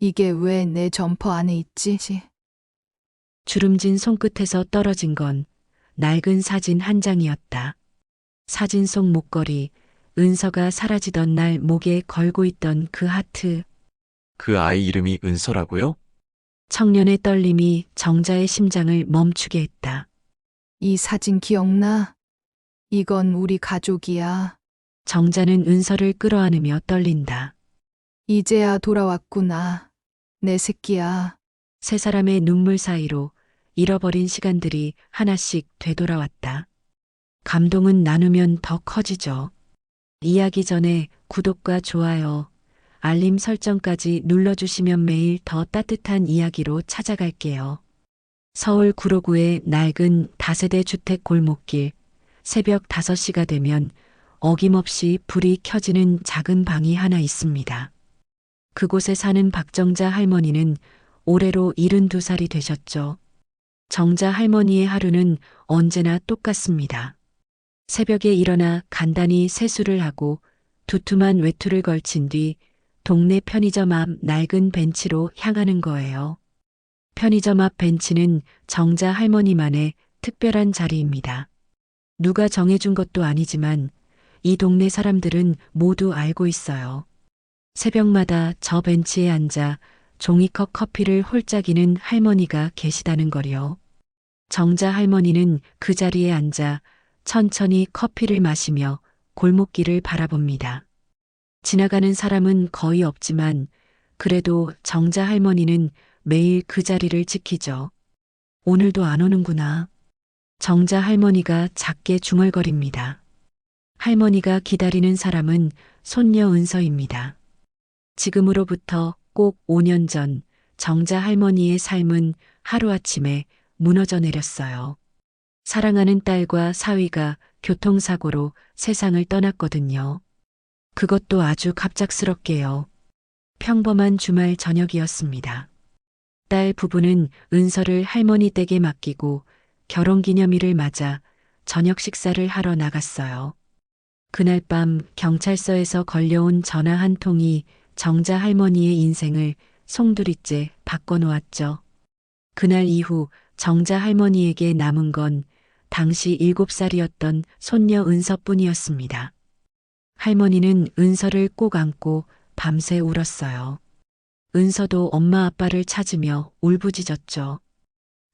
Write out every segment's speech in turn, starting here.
이게 왜 내 점퍼 안에 있지? 주름진 손끝에서 떨어진 건 낡은 사진 한 장이었다. 사진 속 목걸이, 은서가 사라지던 날 목에 걸고 있던 그 하트, 그 아이 이름이 은서라고요? 청년의 떨림이 정자의 심장을 멈추게 했다. 이 사진 기억나? 이건 우리 가족이야. 정자는 은서를 끌어안으며 떨린다. 이제야 돌아왔구나. 내 새끼야. 세 사람의 눈물 사이로 잃어버린 시간들이 하나씩 되돌아왔다. 감동은 나누면 더 커지죠. 이야기 전에 구독과 좋아요, 알림 설정까지 눌러주시면 매일 더 따뜻한 이야기로 찾아갈게요. 서울 구로구의 낡은 다세대 주택 골목길, 새벽 5시가 되면 어김없이 불이 켜지는 작은 방이 하나 있습니다. 그곳에 사는 박정자 할머니는 올해로 72살이 되셨죠. 정자 할머니의 하루는 언제나 똑같습니다. 새벽에 일어나 간단히 세수를 하고 두툼한 외투를 걸친 뒤 동네 편의점 앞 낡은 벤치로 향하는 거예요. 편의점 앞 벤치는 정자 할머니만의 특별한 자리입니다. 누가 정해준 것도 아니지만 이 동네 사람들은 모두 알고 있어요. 새벽마다 저 벤치에 앉아 종이컵 커피를 홀짝이는 할머니가 계시다는 거요. 정자 할머니는 그 자리에 앉아 천천히 커피를 마시며 골목길을 바라봅니다. 지나가는 사람은 거의 없지만 그래도 정자 할머니는 매일 그 자리를 지키죠. 오늘도 안 오는구나. 정자 할머니가 작게 중얼거립니다. 할머니가 기다리는 사람은 손녀 은서입니다. 지금으로부터 꼭 5년 전 정자 할머니의 삶은 하루아침에 무너져 내렸어요. 사랑하는 딸과 사위가 교통사고로 세상을 떠났거든요. 그것도 아주 갑작스럽게요. 평범한 주말 저녁이었습니다. 딸 부부는 은서를 할머니 댁에 맡기고 결혼기념일을 맞아 저녁 식사를 하러 나갔어요. 그날 밤 경찰서에서 걸려온 전화 한 통이 정자 할머니의 인생을 송두리째 바꿔놓았죠. 그날 이후 정자 할머니에게 남은 건 당시 7살이었던 손녀 은서뿐이었습니다. 할머니는 은서를 꼭 안고 밤새 울었어요. 은서도 엄마 아빠를 찾으며 울부짖었죠.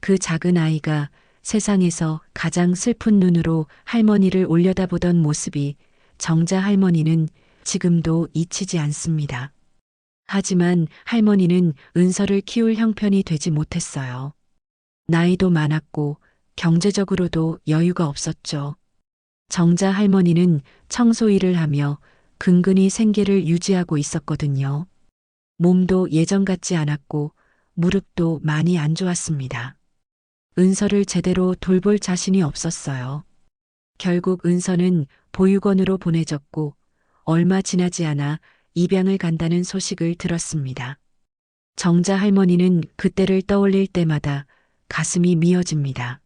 그 작은 아이가 세상에서 가장 슬픈 눈으로 할머니를 올려다보던 모습이 정자 할머니는 지금도 잊히지 않습니다. 하지만 할머니는 은서를 키울 형편이 되지 못했어요. 나이도 많았고 경제적으로도 여유가 없었죠. 정자 할머니는 청소 일을 하며 근근히 생계를 유지하고 있었거든요. 몸도 예전 같지 않았고 무릎도 많이 안 좋았습니다. 은서를 제대로 돌볼 자신이 없었어요. 결국 은서는 보육원으로 보내졌고 얼마 지나지 않아 입양을 간다는 소식을 들었습니다. 정자 할머니는 그때를 떠올릴 때마다 가슴이 미어집니다.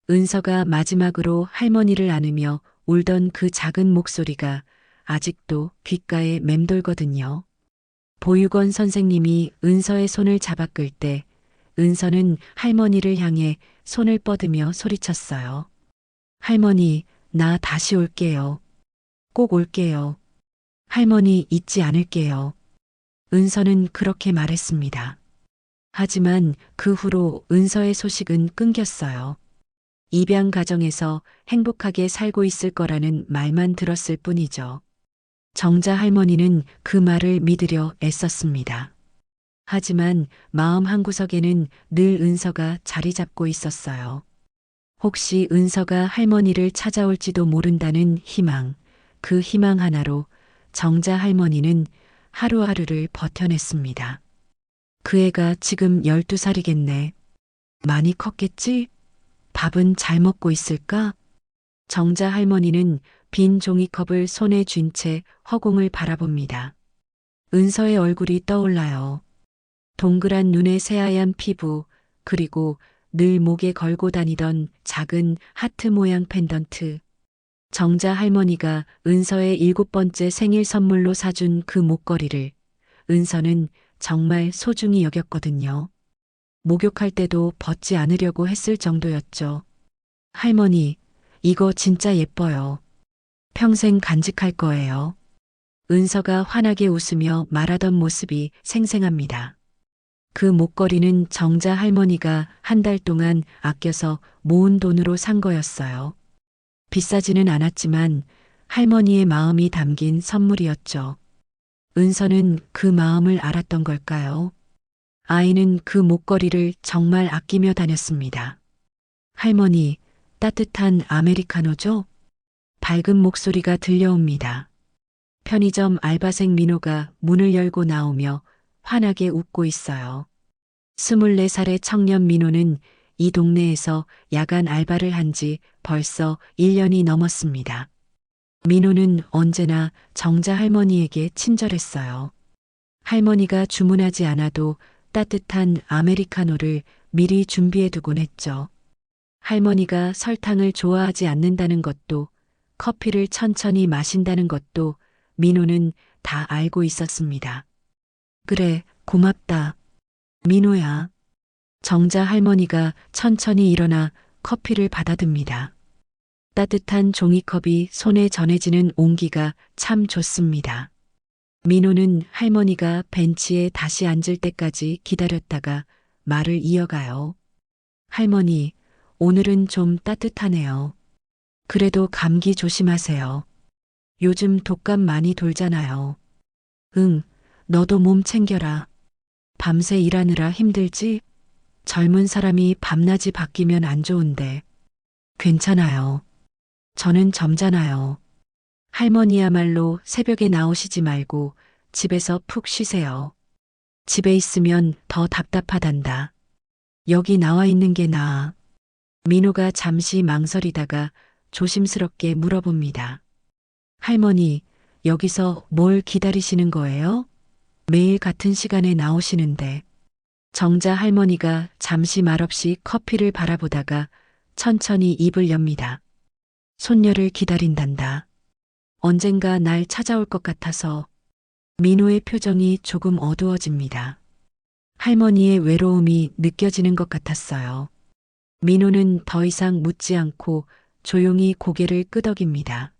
은서가 마지막으로 할머니를 안으며 울던 그 작은 목소리가 아직도 귓가에 맴돌거든요. 보육원 선생님이 은서의 손을 잡아 끌 때 은서는 할머니를 향해 손을 뻗으며 소리쳤어요. 할머니, 나 다시 올게요. 꼭 올게요. 할머니 잊지 않을게요. 은서는 그렇게 말했습니다. 하지만 그 후로 은서의 소식은 끊겼어요. 입양 가정에서 행복하게 살고 있을 거라는 말만 들었을 뿐이죠. 정자 할머니는 그 말을 믿으려 애썼습니다. 하지만 마음 한구석에는 늘 은서가 자리 잡고 있었어요. 혹시 은서가 할머니를 찾아올지도 모른다는 희망, 그 희망 하나로 정자 할머니는 하루하루를 버텨냈습니다. 그 애가 지금 12살이겠네. 많이 컸겠지? 밥은 잘 먹고 있을까? 정자 할머니는 빈 종이컵을 손에 쥔 채 허공을 바라봅니다. 은서의 얼굴이 떠올라요. 동그란 눈의 새하얀 피부, 그리고 늘 목에 걸고 다니던 작은 하트 모양 펜던트. 정자 할머니가 은서의 7번째 생일 선물로 사준 그 목걸이를 은서는 정말 소중히 여겼거든요. 목욕할 때도 벗지 않으려고 했을 정도였죠. 할머니, 이거 진짜 예뻐요. 평생 간직할 거예요. 은서가 환하게 웃으며 말하던 모습이 생생합니다. 그 목걸이는 정자 할머니가 한 달 동안 아껴서 모은 돈으로 산 거였어요. 비싸지는 않았지만 할머니의 마음이 담긴 선물이었죠. 은서는 그 마음을 알았던 걸까요? 아이는 그 목걸이를 정말 아끼며 다녔습니다. 할머니, 따뜻한 아메리카노죠? 밝은 목소리가 들려옵니다. 편의점 알바생 민호가 문을 열고 나오며 환하게 웃고 있어요. 24살의 청년 민호는 이 동네에서 야간 알바를 한 지 벌써 1년이 넘었습니다. 민호는 언제나 정자 할머니에게 친절했어요. 할머니가 주문하지 않아도 따뜻한 아메리카노를 미리 준비해 두곤 했죠. 할머니가 설탕을 좋아하지 않는다는 것도 커피를 천천히 마신다는 것도 민호는 다 알고 있었습니다. 그래, 고맙다. 민호야. 정자 할머니가 천천히 일어나 커피를 받아듭니다. 따뜻한 종이컵이 손에 전해지는 온기가 참 좋습니다. 민호는 할머니가 벤치에 다시 앉을 때까지 기다렸다가 말을 이어가요. 할머니, 오늘은 좀 따뜻하네요. 그래도 감기 조심하세요. 요즘 독감 많이 돌잖아요. 응, 너도 몸 챙겨라. 밤새 일하느라 힘들지? 젊은 사람이 밤낮이 바뀌면 안 좋은데. 괜찮아요. 저는 점잖아요. 할머니야말로 새벽에 나오시지 말고 집에서 푹 쉬세요. 집에 있으면 더 답답하단다. 여기 나와 있는 게 나아. 민호가 잠시 망설이다가 조심스럽게 물어봅니다. 할머니, 여기서 뭘 기다리시는 거예요? 매일 같은 시간에 나오시는데. 정자 할머니가 잠시 말없이 커피를 바라보다가 천천히 입을 엽니다. 손녀를 기다린단다. 언젠가 날 찾아올 것 같아서. 민호의 표정이 조금 어두워집니다. 할머니의 외로움이 느껴지는 것 같았어요. 민호는 더 이상 묻지 않고 조용히 고개를 끄덕입니다.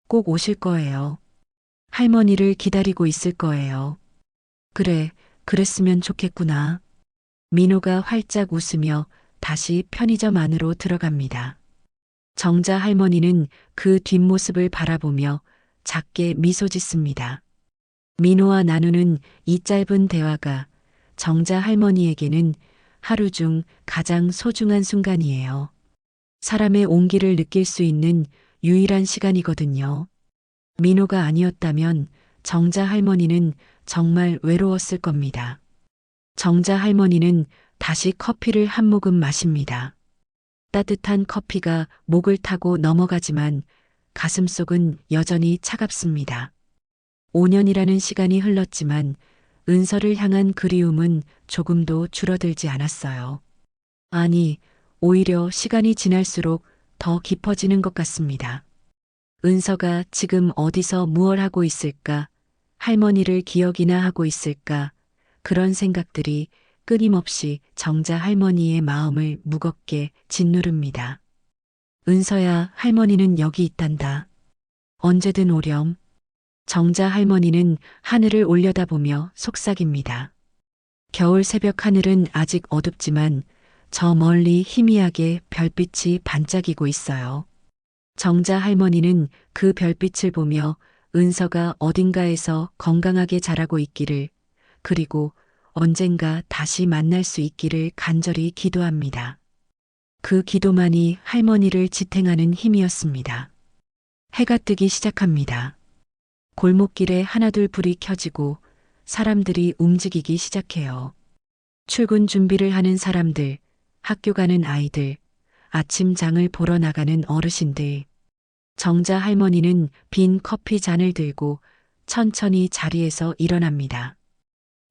꼭 오실 거예요. 할머니를 기다리고 있을 거예요. 그래, 그랬으면 좋겠구나. 민호가 활짝 웃으며 다시 편의점 안으로 들어갑니다. 정자 할머니는 그 뒷모습을 바라보며 작게 미소 짓습니다. 민호와 나누는 이 짧은 대화가 정자 할머니에게는 하루 중 가장 소중한 순간이에요. 사람의 온기를 느낄 수 있는 유일한 시간이거든요. 민호가 아니었다면 정자 할머니는 정말 외로웠을 겁니다. 정자 할머니는 다시 커피를 한 모금 마십니다. 따뜻한 커피가 목을 타고 넘어가지만 가슴속은 여전히 차갑습니다. 5년이라는 시간이 흘렀지만 은서를 향한 그리움은 조금도 줄어들지 않았어요. 아니, 오히려 시간이 지날수록 더 깊어지는 것 같습니다. 은서가 지금 어디서 무얼 하고 있을까? 할머니를 기억이나 하고 있을까? 그런 생각들이 끊임없이 정자 할머니의 마음을 무겁게 짓누릅니다. 은서야, 할머니는 여기 있단다. 언제든 오렴. 정자 할머니는 하늘을 올려다보며 속삭입니다. 겨울 새벽 하늘은 아직 어둡지만 저 멀리 희미하게 별빛이 반짝이고 있어요. 정자 할머니는 그 별빛을 보며 은서가 어딘가에서 건강하게 자라고 있기를, 그리고 언젠가 다시 만날 수 있기를 간절히 기도합니다. 그 기도만이 할머니를 지탱하는 힘이었습니다. 해가 뜨기 시작합니다. 골목길에 하나둘 불이 켜지고 사람들이 움직이기 시작해요. 출근 준비를 하는 사람들, 학교 가는 아이들, 아침장을 보러 나가는 어르신들. 정자 할머니는 빈 커피 잔을 들고 천천히 자리에서 일어납니다.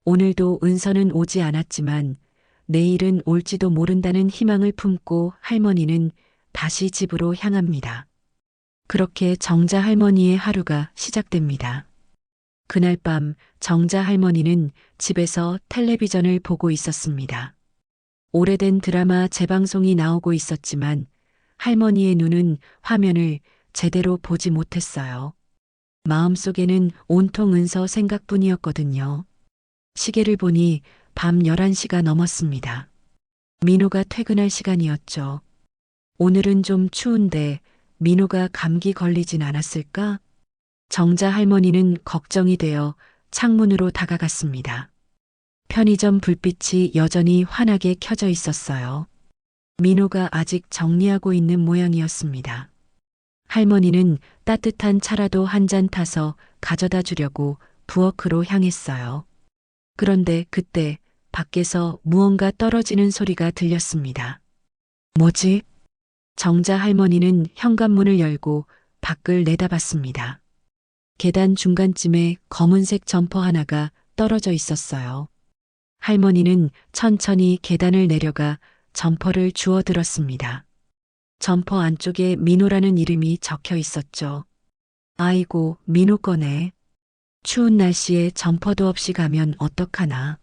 오늘도 은서는 오지 않았지만 내일은 올지도 모른다는 희망을 품고 할머니는 다시 집으로 향합니다. 그렇게 정자 할머니의 하루가 시작됩니다. 그날 밤 정자 할머니는 집에서 텔레비전을 보고 있었습니다. 오래된 드라마 재방송이 나오고 있었지만 할머니의 눈은 화면을 제대로 보지 못했어요. 마음속에는 온통 은서 생각뿐이었거든요. 시계를 보니 밤 11시가 넘었습니다. 민호가 퇴근할 시간이었죠. 오늘은 좀 추운데 민호가 감기 걸리진 않았을까? 정자 할머니는 걱정이 되어 창문으로 다가갔습니다. 편의점 불빛이 여전히 환하게 켜져 있었어요. 민호가 아직 정리하고 있는 모양이었습니다. 할머니는 따뜻한 차라도 한 잔 타서 가져다 주려고 부엌으로 향했어요. 그런데 그때 밖에서 무언가 떨어지는 소리가 들렸습니다. 뭐지? 정자 할머니는 현관문을 열고 밖을 내다봤습니다. 계단 중간쯤에 검은색 점퍼 하나가 떨어져 있었어요. 할머니는 천천히 계단을 내려가 점퍼를 주워 들었습니다. 점퍼 안쪽에 민호라는 이름이 적혀 있었죠. 아이고, 민호 거네. 추운 날씨에 점퍼도 없이 가면 어떡하나.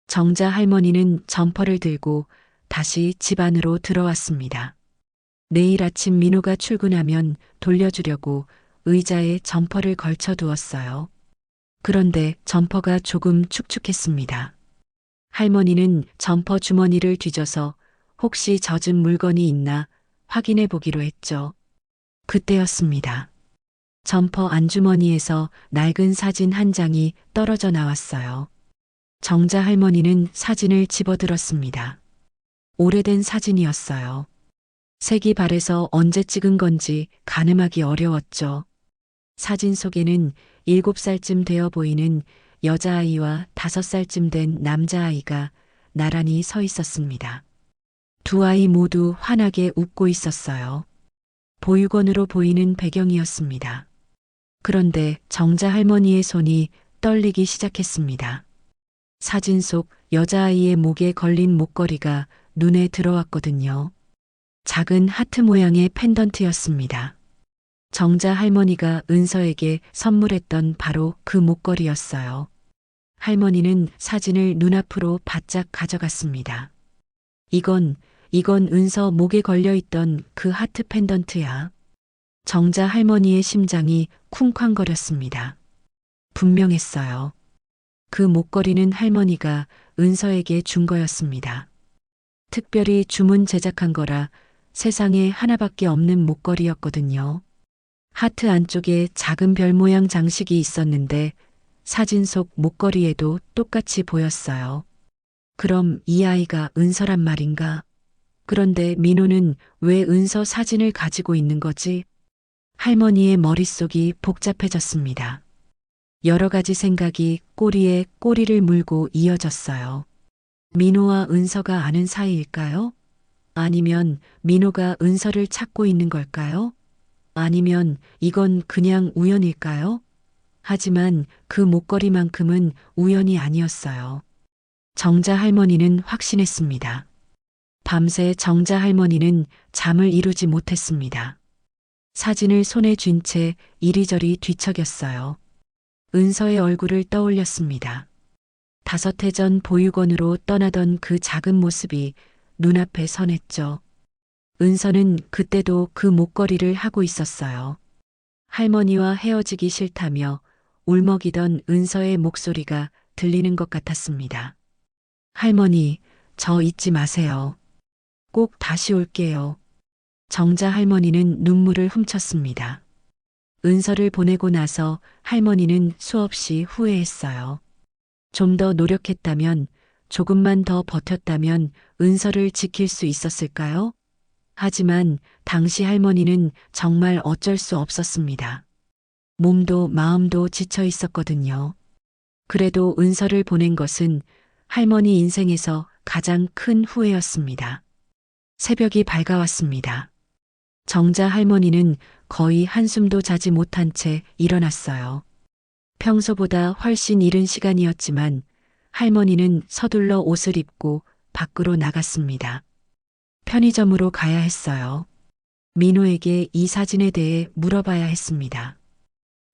정자 할머니는 점퍼를 들고 다시 집 안으로 들어왔습니다. 내일 아침 민호가 출근하면 돌려주려고 의자에 점퍼를 걸쳐 두었어요. 그런데 점퍼가 조금 축축했습니다. 할머니는 점퍼 주머니를 뒤져서 혹시 젖은 물건이 있나 확인해 보기로 했죠. 그때였습니다. 점퍼 안주머니에서 낡은 사진 한 장이 떨어져 나왔어요. 정자 할머니는 사진을 집어들었습니다. 오래된 사진이었어요. 색이 바래서 언제 찍은 건지 가늠하기 어려웠죠. 사진 속에는 7살쯤 되어 보이는 여자아이와 5살쯤 된 남자아이가 나란히 서 있었습니다. 두 아이 모두 환하게 웃고 있었어요. 보육원으로 보이는 배경이었습니다. 그런데 정자 할머니의 손이 떨리기 시작했습니다. 사진 속 여자아이의 목에 걸린 목걸이가 눈에 들어왔거든요. 작은 하트 모양의 펜던트였습니다. 정자 할머니가 은서에게 선물했던 바로 그 목걸이였어요. 할머니는 사진을 눈앞으로 바짝 가져갔습니다. 이건 은서 목에 걸려있던 그 하트 펜던트야. 정자 할머니의 심장이 쿵쾅거렸습니다. 분명했어요. 그 목걸이는 할머니가 은서에게 준 거였습니다. 특별히 주문 제작한 거라 세상에 하나밖에 없는 목걸이였거든요. 하트 안쪽에 작은 별 모양 장식이 있었는데 사진 속 목걸이에도 똑같이 보였어요. 그럼 이 아이가 은서란 말인가? 그런데 민호는 왜 은서 사진을 가지고 있는 거지? 할머니의 머릿속이 복잡해졌습니다. 여러 가지 생각이 꼬리에 꼬리를 물고 이어졌어요. 민호와 은서가 아는 사이일까요? 아니면 민호가 은서를 찾고 있는 걸까요? 아니면 이건 그냥 우연일까요? 하지만 그 목걸이만큼은 우연이 아니었어요. 정자 할머니는 확신했습니다. 밤새 정자 할머니는 잠을 이루지 못했습니다. 사진을 손에 쥔 채 이리저리 뒤척였어요. 은서의 얼굴을 떠올렸습니다. 5해 전 보육원으로 떠나던 그 작은 모습이 눈앞에 선했죠. 은서는 그때도 그 목걸이를 하고 있었어요. 할머니와 헤어지기 싫다며 울먹이던 은서의 목소리가 들리는 것 같았습니다. 할머니, 저 잊지 마세요. 꼭 다시 올게요. 정자 할머니는 눈물을 훔쳤습니다. 은서를 보내고 나서 할머니는 수없이 후회했어요. 좀 더 노력했다면, 조금만 더 버텼다면 은서를 지킬 수 있었을까요? 하지만 당시 할머니는 정말 어쩔 수 없었습니다. 몸도 마음도 지쳐 있었거든요. 그래도 은서를 보낸 것은 할머니 인생에서 가장 큰 후회였습니다. 새벽이 밝아왔습니다. 정자 할머니는 거의 한숨도 자지 못한 채 일어났어요. 평소보다 훨씬 이른 시간이었지만 할머니는 서둘러 옷을 입고 밖으로 나갔습니다. 편의점으로 가야 했어요. 민호에게 이 사진에 대해 물어봐야 했습니다.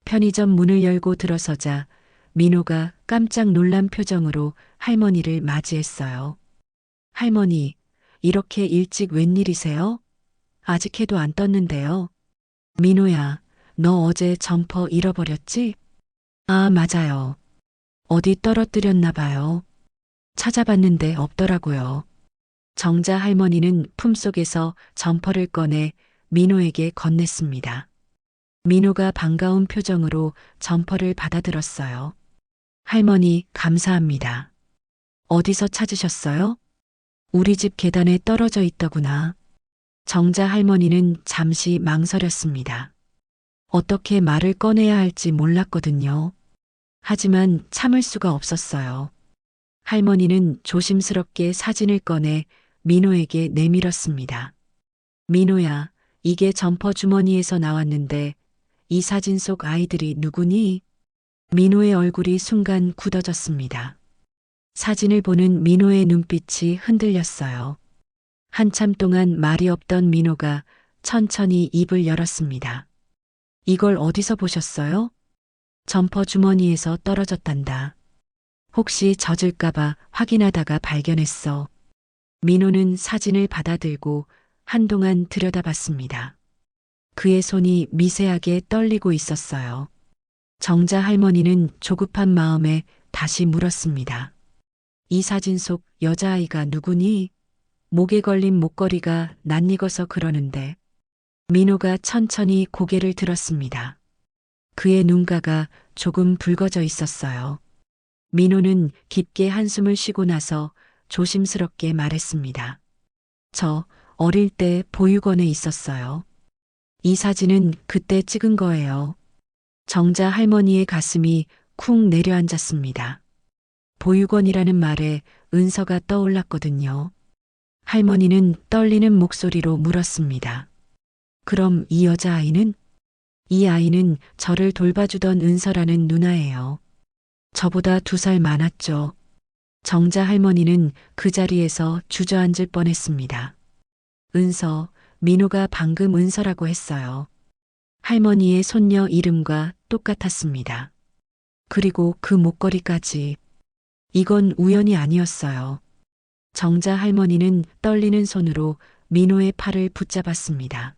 편의점 문을 열고 들어서자 민호가 깜짝 놀란 표정으로 할머니를 맞이했어요. 할머니, 이렇게 일찍 웬일이세요? 아직 해도 안 떴는데요. 민호야, 너 어제 점퍼 잃어버렸지? 아, 맞아요. 어디 떨어뜨렸나 봐요. 찾아봤는데 없더라고요. 정자 할머니는 품속에서 점퍼를 꺼내 민호에게 건넸습니다. 민호가 반가운 표정으로 점퍼를 받아들었어요. 할머니, 감사합니다. 어디서 찾으셨어요? 우리 집 계단에 떨어져 있더구나. 정자 할머니는 잠시 망설였습니다. 어떻게 말을 꺼내야 할지 몰랐거든요. 하지만 참을 수가 없었어요. 할머니는 조심스럽게 사진을 꺼내 민호에게 내밀었습니다. 민호야, 이게 점퍼 주머니에서 나왔는데 이 사진 속 아이들이 누구니? 민호의 얼굴이 순간 굳어졌습니다. 사진을 보는 민호의 눈빛이 흔들렸어요. 한참 동안 말이 없던 민호가 천천히 입을 열었습니다. 이걸 어디서 보셨어요? 점퍼 주머니에서 떨어졌단다. 혹시 젖을까봐 확인하다가 발견했어. 민호는 사진을 받아들고 한동안 들여다봤습니다. 그의 손이 미세하게 떨리고 있었어요. 정자 할머니는 조급한 마음에 다시 물었습니다. 이 사진 속 여자아이가 누구니? 목에 걸린 목걸이가 낯익어서 그러는데. 민호가 천천히 고개를 들었습니다. 그의 눈가가 조금 붉어져 있었어요. 민호는 깊게 한숨을 쉬고 나서 조심스럽게 말했습니다. 저 어릴 때 보육원에 있었어요. 이 사진은 그때 찍은 거예요. 정자 할머니의 가슴이 쿵 내려앉았습니다. 보육원이라는 말에 은서가 떠올랐거든요. 할머니는 떨리는 목소리로 물었습니다. 그럼 이 여자아이는? 이 아이는 저를 돌봐주던 은서라는 누나예요. 저보다 2살 많았죠. 정자 할머니는 그 자리에서 주저앉을 뻔했습니다. 은서, 민호가 방금 은서라고 했어요. 할머니의 손녀 이름과 똑같았습니다. 그리고 그 목걸이까지. 이건 우연이 아니었어요. 정자 할머니는 떨리는 손으로 민호의 팔을 붙잡았습니다.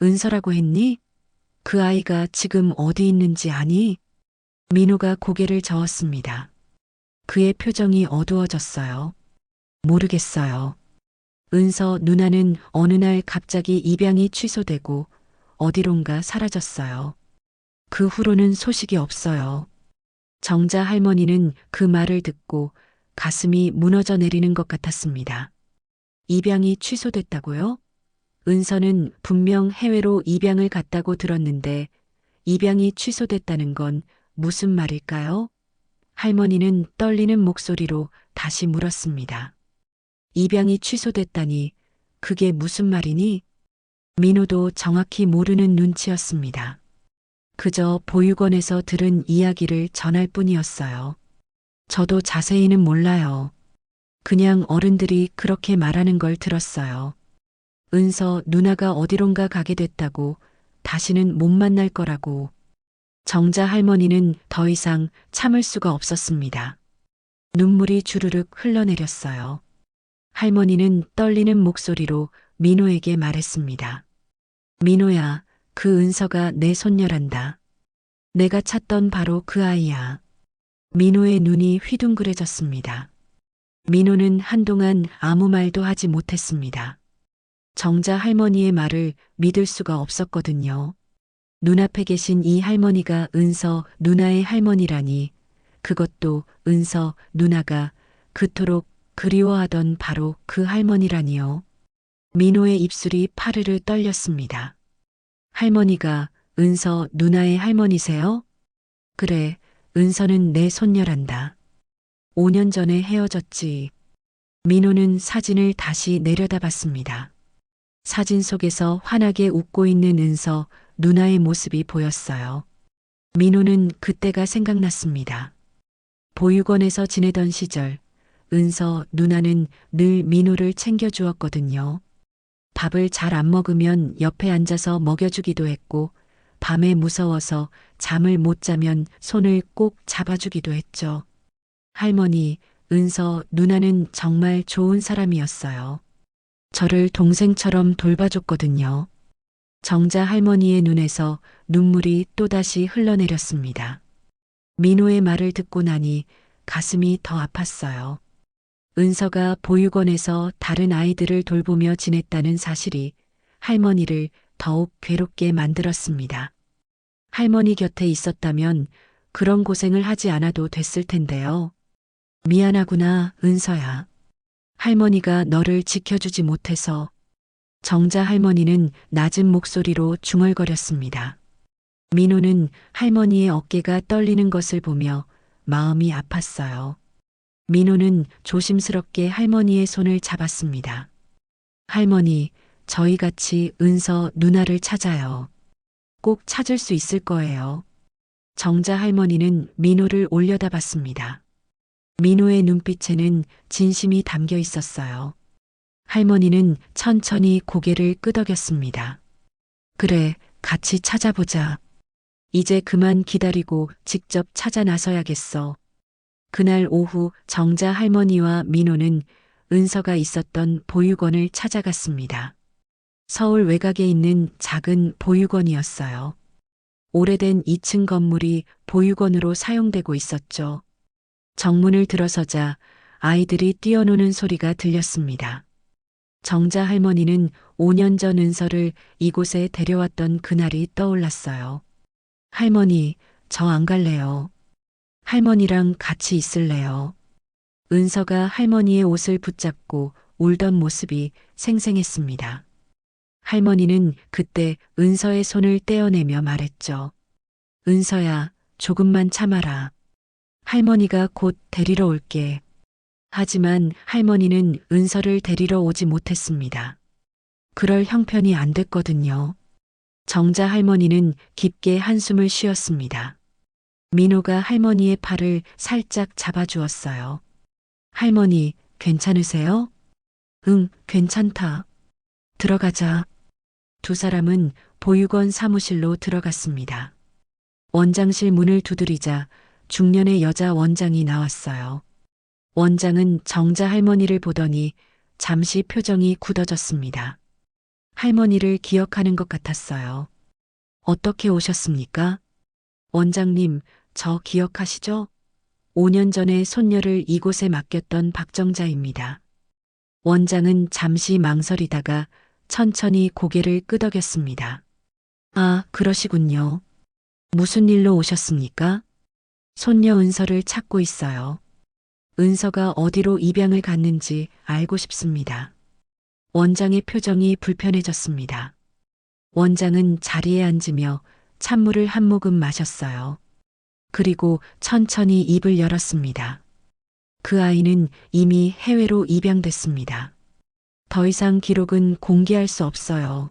은서라고 했니? 그 아이가 지금 어디 있는지 아니? 민호가 고개를 저었습니다. 그의 표정이 어두워졌어요. 모르겠어요. 은서 누나는 어느 날 갑자기 입양이 취소되고 어디론가 사라졌어요. 그 후로는 소식이 없어요. 정자 할머니는 그 말을 듣고 가슴이 무너져 내리는 것 같았습니다. 입양이 취소됐다고요? 은서는 분명 해외로 입양을 갔다고 들었는데 입양이 취소됐다는 건 무슨 말일까요? 할머니는 떨리는 목소리로 다시 물었습니다. 입양이 취소됐다니 그게 무슨 말이니? 민호도 정확히 모르는 눈치였습니다. 그저 보육원에서 들은 이야기를 전할 뿐이었어요. 저도 자세히는 몰라요. 그냥 어른들이 그렇게 말하는 걸 들었어요. 은서 누나가 어디론가 가게 됐다고, 다시는 못 만날 거라고. 정자 할머니는 더 이상 참을 수가 없었습니다. 눈물이 주르륵 흘러내렸어요. 할머니는 떨리는 목소리로 민호에게 말했습니다. 민호야, 그 은서가 내 손녀란다. 내가 찾던 바로 그 아이야. 민호의 눈이 휘둥그레졌습니다. 민호는 한동안 아무 말도 하지 못했습니다. 정자 할머니의 말을 믿을 수가 없었거든요. 눈앞에 계신 이 할머니가 은서 누나의 할머니라니, 그것도 은서 누나가 그토록 그리워하던 바로 그 할머니라니요. 민호의 입술이 파르르 떨렸습니다. 할머니가 은서 누나의 할머니세요? 그래, 은서는 내 손녀란다. 5년 전에 헤어졌지. 민호는 사진을 다시 내려다봤습니다. 사진 속에서 환하게 웃고 있는 은서 누나의 모습이 보였어요. 민호는 그때가 생각났습니다. 보육원에서 지내던 시절, 은서 누나는 늘 민호를 챙겨주었거든요. 밥을 잘 안 먹으면 옆에 앉아서 먹여주기도 했고, 밤에 무서워서 잠을 못 자면 손을 꼭 잡아주기도 했죠. 할머니, 은서 누나는 정말 좋은 사람이었어요. 저를 동생처럼 돌봐줬거든요. 정자 할머니의 눈에서 눈물이 또다시 흘러내렸습니다. 민호의 말을 듣고 나니 가슴이 더 아팠어요. 은서가 보육원에서 다른 아이들을 돌보며 지냈다는 사실이 할머니를 더욱 괴롭게 만들었습니다. 할머니 곁에 있었다면 그런 고생을 하지 않아도 됐을 텐데요. 미안하구나, 은서야. 할머니가 너를 지켜주지 못해서. 정자 할머니는 낮은 목소리로 중얼거렸습니다. 민호는 할머니의 어깨가 떨리는 것을 보며 마음이 아팠어요. 민호는 조심스럽게 할머니의 손을 잡았습니다. 할머니, 저희 같이 은서 누나를 찾아요. 꼭 찾을 수 있을 거예요. 정자 할머니는 민호를 올려다봤습니다. 민호의 눈빛에는 진심이 담겨 있었어요. 할머니는 천천히 고개를 끄덕였습니다. 그래, 같이 찾아보자. 이제 그만 기다리고 직접 찾아 나서야겠어. 그날 오후 정자 할머니와 민호는 은서가 있었던 보육원을 찾아갔습니다. 서울 외곽에 있는 작은 보육원이었어요. 오래된 2층 건물이 보육원으로 사용되고 있었죠. 정문을 들어서자 아이들이 뛰어노는 소리가 들렸습니다. 정자 할머니는 5년 전 은서를 이곳에 데려왔던 그날이 떠올랐어요. 할머니, 저 안 갈래요. 할머니랑 같이 있을래요. 은서가 할머니의 옷을 붙잡고 울던 모습이 생생했습니다. 할머니는 그때 은서의 손을 떼어내며 말했죠. 은서야, 조금만 참아라. 할머니가 곧 데리러 올게. 하지만 할머니는 은서를 데리러 오지 못했습니다. 그럴 형편이 안 됐거든요. 정자 할머니는 깊게 한숨을 쉬었습니다. 민호가 할머니의 팔을 살짝 잡아주었어요. 할머니, 괜찮으세요? 응, 괜찮다. 들어가자. 두 사람은 보육원 사무실로 들어갔습니다. 원장실 문을 두드리자 중년의 여자 원장이 나왔어요. 원장은 정자 할머니를 보더니 잠시 표정이 굳어졌습니다. 할머니를 기억하는 것 같았어요. 어떻게 오셨습니까? 원장님, 저 기억하시죠? 5년 전에 손녀를 이곳에 맡겼던 박정자입니다. 원장은 잠시 망설이다가 천천히 고개를 끄덕였습니다. 아, 그러시군요. 무슨 일로 오셨습니까? 손녀 은서를 찾고 있어요. 은서가 어디로 입양을 갔는지 알고 싶습니다. 원장의 표정이 불편해졌습니다. 원장은 자리에 앉으며 찬물을 한 모금 마셨어요. 그리고 천천히 입을 열었습니다. 그 아이는 이미 해외로 입양됐습니다. 더 이상 기록은 공개할 수 없어요.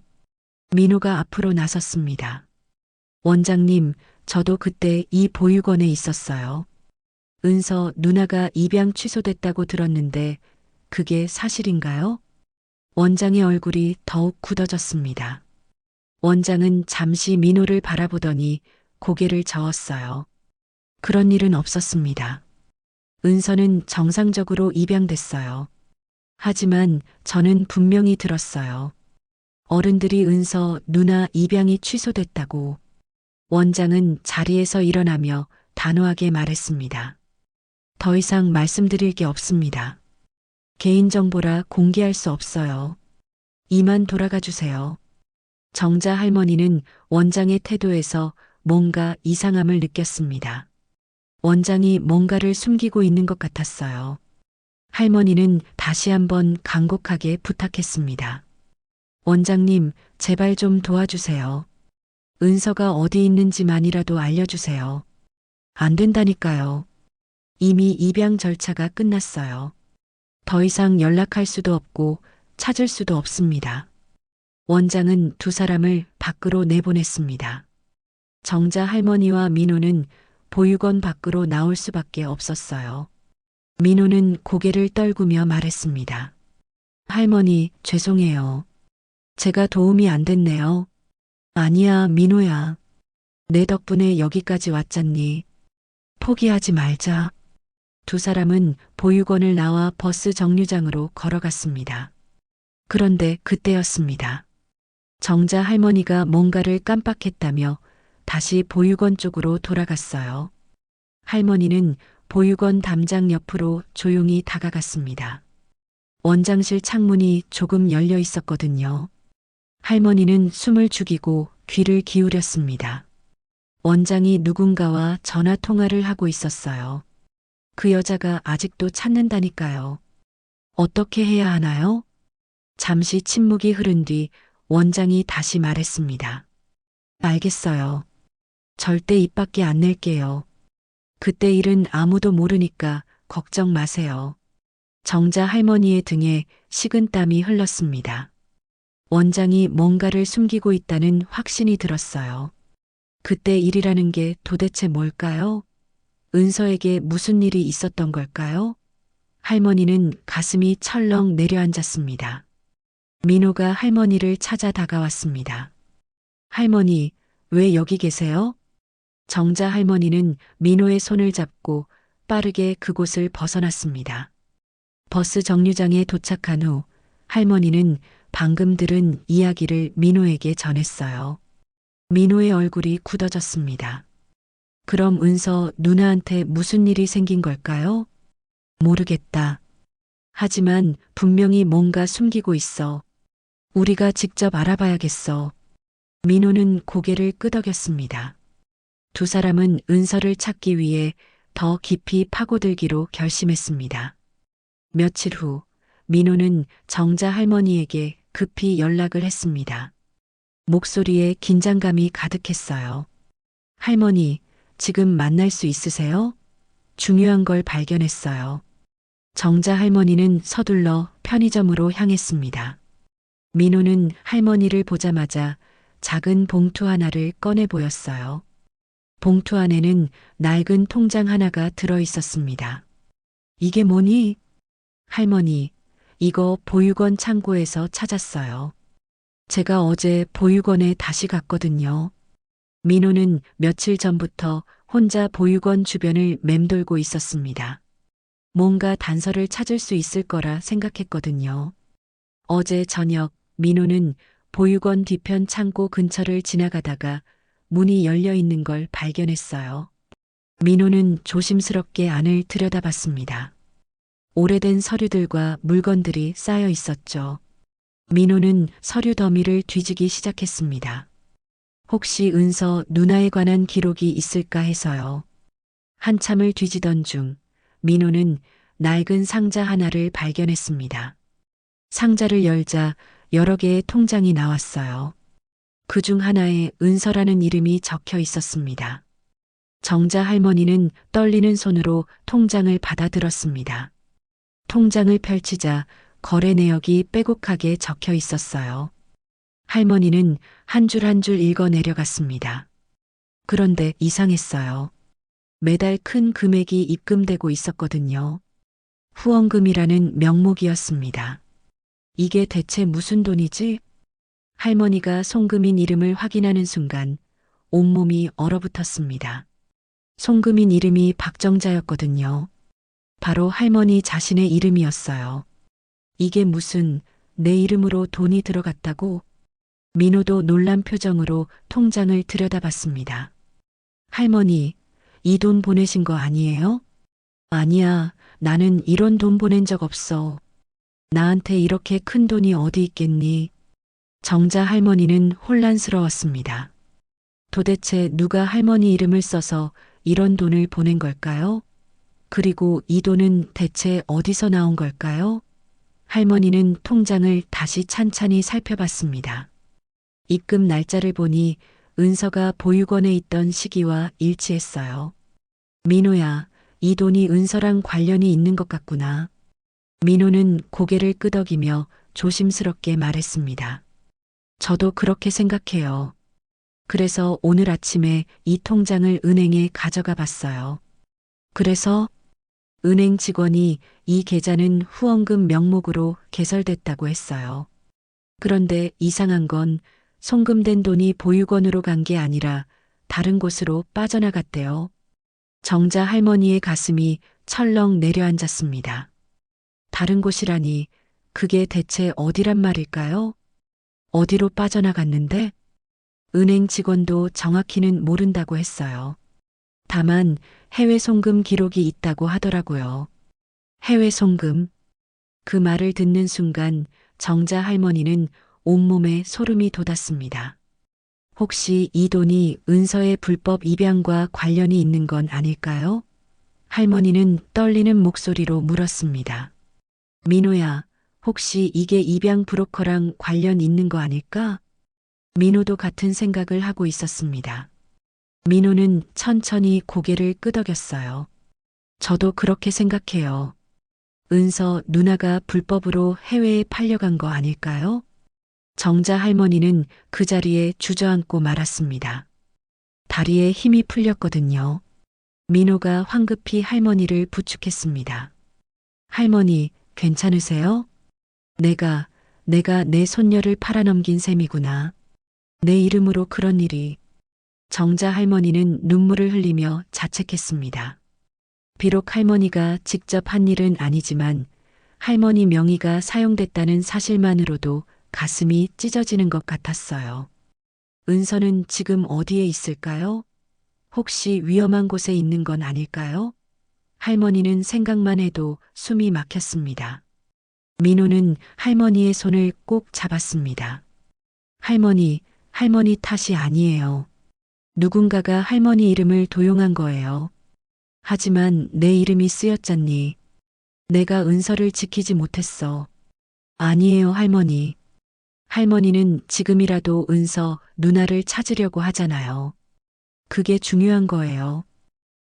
민호가 앞으로 나섰습니다. 원장님, 저도 그때 이 보육원에 있었어요. 은서 누나가 입양 취소됐다고 들었는데 그게 사실인가요? 원장의 얼굴이 더욱 굳어졌습니다. 원장은 잠시 민호를 바라보더니 고개를 저었어요. 그런 일은 없었습니다. 은서는 정상적으로 입양됐어요. 하지만 저는 분명히 들었어요. 어른들이 은서 누나 입양이 취소됐다고. 원장은 자리에서 일어나며 단호하게 말했습니다. 더 이상 말씀드릴 게 없습니다. 개인정보라 공개할 수 없어요. 이만 돌아가 주세요. 정자 할머니는 원장의 태도에서 뭔가 이상함을 느꼈습니다. 원장이 뭔가를 숨기고 있는 것 같았어요. 할머니는 다시 한번 간곡하게 부탁했습니다. 원장님, 제발 좀 도와주세요. 은서가 어디 있는지만이라도 알려주세요. 안 된다니까요. 이미 입양 절차가 끝났어요. 더 이상 연락할 수도 없고 찾을 수도 없습니다. 원장은 두 사람을 밖으로 내보냈습니다. 정자 할머니와 민호는 보육원 밖으로 나올 수밖에 없었어요. 민호는 고개를 떨구며 말했습니다. 할머니, 죄송해요. 제가 도움이 안 됐네요. 아니야, 민호야. 내 덕분에 여기까지 왔잖니. 포기하지 말자. 두 사람은 보육원을 나와 버스 정류장으로 걸어갔습니다. 그런데 그때였습니다. 정자 할머니가 뭔가를 깜빡했다며 다시 보육원 쪽으로 돌아갔어요. 할머니는 보육원 담장 옆으로 조용히 다가갔습니다. 원장실 창문이 조금 열려 있었거든요. 할머니는 숨을 죽이고 귀를 기울였습니다. 원장이 누군가와 전화 통화를 하고 있었어요. 그 여자가 아직도 찾는다니까요. 어떻게 해야 하나요? 잠시 침묵이 흐른 뒤 원장이 다시 말했습니다. 알겠어요. 절대 입 밖에 안 낼게요. 그때 일은 아무도 모르니까 걱정 마세요. 정자 할머니의 등에 식은땀이 흘렀습니다. 원장이 뭔가를 숨기고 있다는 확신이 들었어요. 그때 일이라는 게 도대체 뭘까요? 은서에게 무슨 일이 있었던 걸까요? 할머니는 가슴이 철렁 내려앉았습니다. 민호가 할머니를 찾아 다가왔습니다. 할머니, 왜 여기 계세요? 정자 할머니는 민호의 손을 잡고 빠르게 그곳을 벗어났습니다. 버스 정류장에 도착한 후 할머니는 방금 들은 이야기를 민호에게 전했어요. 민호의 얼굴이 굳어졌습니다. 그럼 은서 누나한테 무슨 일이 생긴 걸까요? 모르겠다. 하지만 분명히 뭔가 숨기고 있어. 우리가 직접 알아봐야겠어. 민호는 고개를 끄덕였습니다. 두 사람은 은서를 찾기 위해 더 깊이 파고들기로 결심했습니다. 며칠 후 민호는 정자 할머니에게 급히 연락을 했습니다. 목소리에 긴장감이 가득했어요. 할머니, 지금 만날 수 있으세요? 중요한 걸 발견했어요. 정자 할머니는 서둘러 편의점으로 향했습니다. 민호는 할머니를 보자마자 작은 봉투 하나를 꺼내 보였어요. 봉투 안에는 낡은 통장 하나가 들어 있었습니다. 이게 뭐니? 할머니, 이거 보육원 창고에서 찾았어요. 제가 어제 보육원에 다시 갔거든요. 민호는 며칠 전부터 혼자 보육원 주변을 맴돌고 있었습니다. 뭔가 단서를 찾을 수 있을 거라 생각했거든요. 어제 저녁 민호는 보육원 뒤편 창고 근처를 지나가다가 문이 열려 있는 걸 발견했어요. 민호는 조심스럽게 안을 들여다봤습니다. 오래된 서류들과 물건들이 쌓여 있었죠. 민호는 서류 더미를 뒤지기 시작했습니다. 혹시 은서 누나에 관한 기록이 있을까 해서요. 한참을 뒤지던 중 민호는 낡은 상자 하나를 발견했습니다. 상자를 열자 여러 개의 통장이 나왔어요. 그중 하나에 은서라는 이름이 적혀 있었습니다. 정자 할머니는 떨리는 손으로 통장을 받아들었습니다. 통장을 펼치자 거래 내역이 빼곡하게 적혀 있었어요. 할머니는 한 줄 한 줄 읽어 내려갔습니다. 그런데 이상했어요. 매달 큰 금액이 입금되고 있었거든요. 후원금이라는 명목이었습니다. 이게 대체 무슨 돈이지? 할머니가 송금인 이름을 확인하는 순간 온몸이 얼어붙었습니다. 송금인 이름이 박정자였거든요. 바로 할머니 자신의 이름이었어요. 이게 무슨 내 이름으로 돈이 들어갔다고? 민호도 놀란 표정으로 통장을 들여다봤습니다. 할머니, 이 돈 보내신 거 아니에요? 아니야, 나는 이런 돈 보낸 적 없어. 나한테 이렇게 큰 돈이 어디 있겠니? 정자 할머니는 혼란스러웠습니다. 도대체 누가 할머니 이름을 써서 이런 돈을 보낸 걸까요? 그리고 이 돈은 대체 어디서 나온 걸까요? 할머니는 통장을 다시 찬찬히 살펴봤습니다. 입금 날짜를 보니 은서가 보육원에 있던 시기와 일치했어요. 민호야, 이 돈이 은서랑 관련이 있는 것 같구나. 민호는 고개를 끄덕이며 조심스럽게 말했습니다. 저도 그렇게 생각해요. 그래서 오늘 아침에 이 통장을 은행에 가져가 봤어요. 그래서 은행 직원이 이 계좌는 후원금 명목으로 개설됐다고 했어요. 그런데 이상한 건 송금된 돈이 보육원으로 간 게 아니라 다른 곳으로 빠져나갔대요. 정자 할머니의 가슴이 철렁 내려앉았습니다. 다른 곳이라니 그게 대체 어디란 말일까요? 어디로 빠져나갔는데? 은행 직원도 정확히는 모른다고 했어요. 다만 해외 송금 기록이 있다고 하더라고요. 해외 송금. 그 말을 듣는 순간 정자 할머니는 온몸에 소름이 돋았습니다. 혹시 이 돈이 은서의 불법 입양과 관련이 있는 건 아닐까요? 할머니는 떨리는 목소리로 물었습니다. 민호야, 혹시 이게 입양 브로커랑 관련 있는 거 아닐까? 민호도 같은 생각을 하고 있었습니다. 민호는 천천히 고개를 끄덕였어요. 저도 그렇게 생각해요. 은서 누나가 불법으로 해외에 팔려간 거 아닐까요? 정자 할머니는 그 자리에 주저앉고 말았습니다. 다리에 힘이 풀렸거든요. 민호가 황급히 할머니를 부축했습니다. 할머니, 괜찮으세요? 내가 내 손녀를 팔아넘긴 셈이구나. 내 이름으로 그런 일이. 정자 할머니는 눈물을 흘리며 자책했습니다. 비록 할머니가 직접 한 일은 아니지만 할머니 명의가 사용됐다는 사실만으로도 가슴이 찢어지는 것 같았어요. 은서는 지금 어디에 있을까요? 혹시 위험한 곳에 있는 건 아닐까요? 할머니는 생각만 해도 숨이 막혔습니다. 민호는 할머니의 손을 꼭 잡았습니다. 할머니 탓이 아니에요. 누군가가 할머니 이름을 도용한 거예요. 하지만 내 이름이 쓰였잖니. 내가 은서를 지키지 못했어. 아니에요, 할머니. 할머니는 지금이라도 은서 누나를 찾으려고 하잖아요. 그게 중요한 거예요.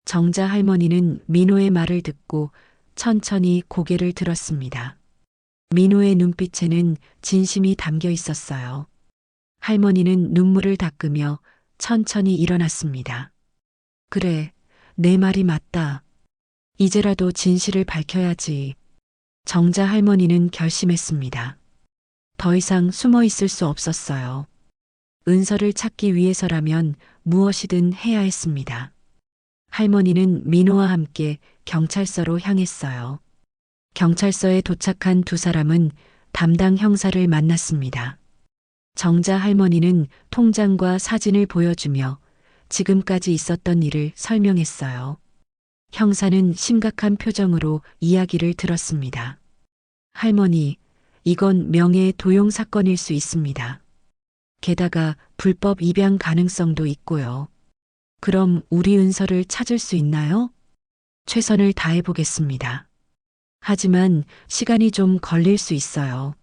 정자 할머니는 민호의 말을 듣고 천천히 고개를 들었습니다. 민호의 눈빛에는 진심이 담겨 있었어요. 할머니는 눈물을 닦으며 천천히 일어났습니다. 그래, 내 말이 맞다. 이제라도 진실을 밝혀야지. 정자 할머니는 결심했습니다. 더 이상 숨어 있을 수 없었어요. 은서를 찾기 위해서라면 무엇이든 해야 했습니다. 할머니는 민호와 함께 경찰서로 향했어요. 경찰서에 도착한 두 사람은 담당 형사를 만났습니다. 정자 할머니는 통장과 사진을 보여주며 지금까지 있었던 일을 설명했어요. 형사는 심각한 표정으로 이야기를 들었습니다. 할머니, 이건 명예 도용 사건일 수 있습니다. 게다가 불법 입양 가능성도 있고요. 그럼 우리 은서를 찾을 수 있나요? 최선을 다해 보겠습니다. 하지만 시간이 좀 걸릴 수 있어요.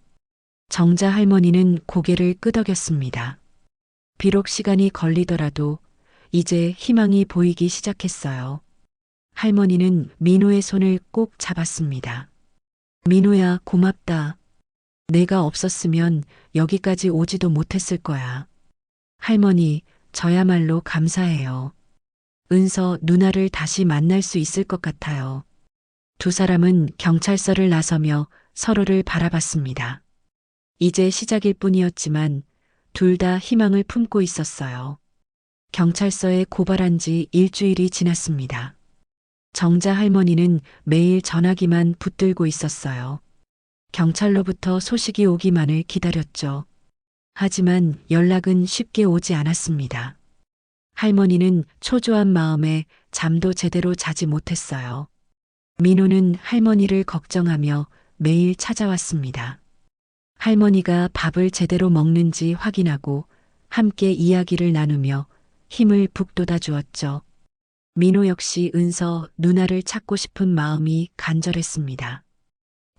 정자 할머니는 고개를 끄덕였습니다. 비록 시간이 걸리더라도 이제 희망이 보이기 시작했어요. 할머니는 민호의 손을 꼭 잡았습니다. 민호야, 고맙다. 내가 없었으면 여기까지 오지도 못했을 거야. 할머니, 저야말로 감사해요. 은서 누나를 다시 만날 수 있을 것 같아요. 두 사람은 경찰서를 나서며 서로를 바라봤습니다. 이제 시작일 뿐이었지만 둘 다 희망을 품고 있었어요. 경찰서에 고발한 지 일주일이 지났습니다. 정자 할머니는 매일 전화기만 붙들고 있었어요. 경찰로부터 소식이 오기만을 기다렸죠. 하지만 연락은 쉽게 오지 않았습니다. 할머니는 초조한 마음에 잠도 제대로 자지 못했어요. 민호는 할머니를 걱정하며 매일 찾아왔습니다. 할머니가 밥을 제대로 먹는지 확인하고 함께 이야기를 나누며 힘을 북돋아 주었죠. 민호 역시 은서 누나를 찾고 싶은 마음이 간절했습니다.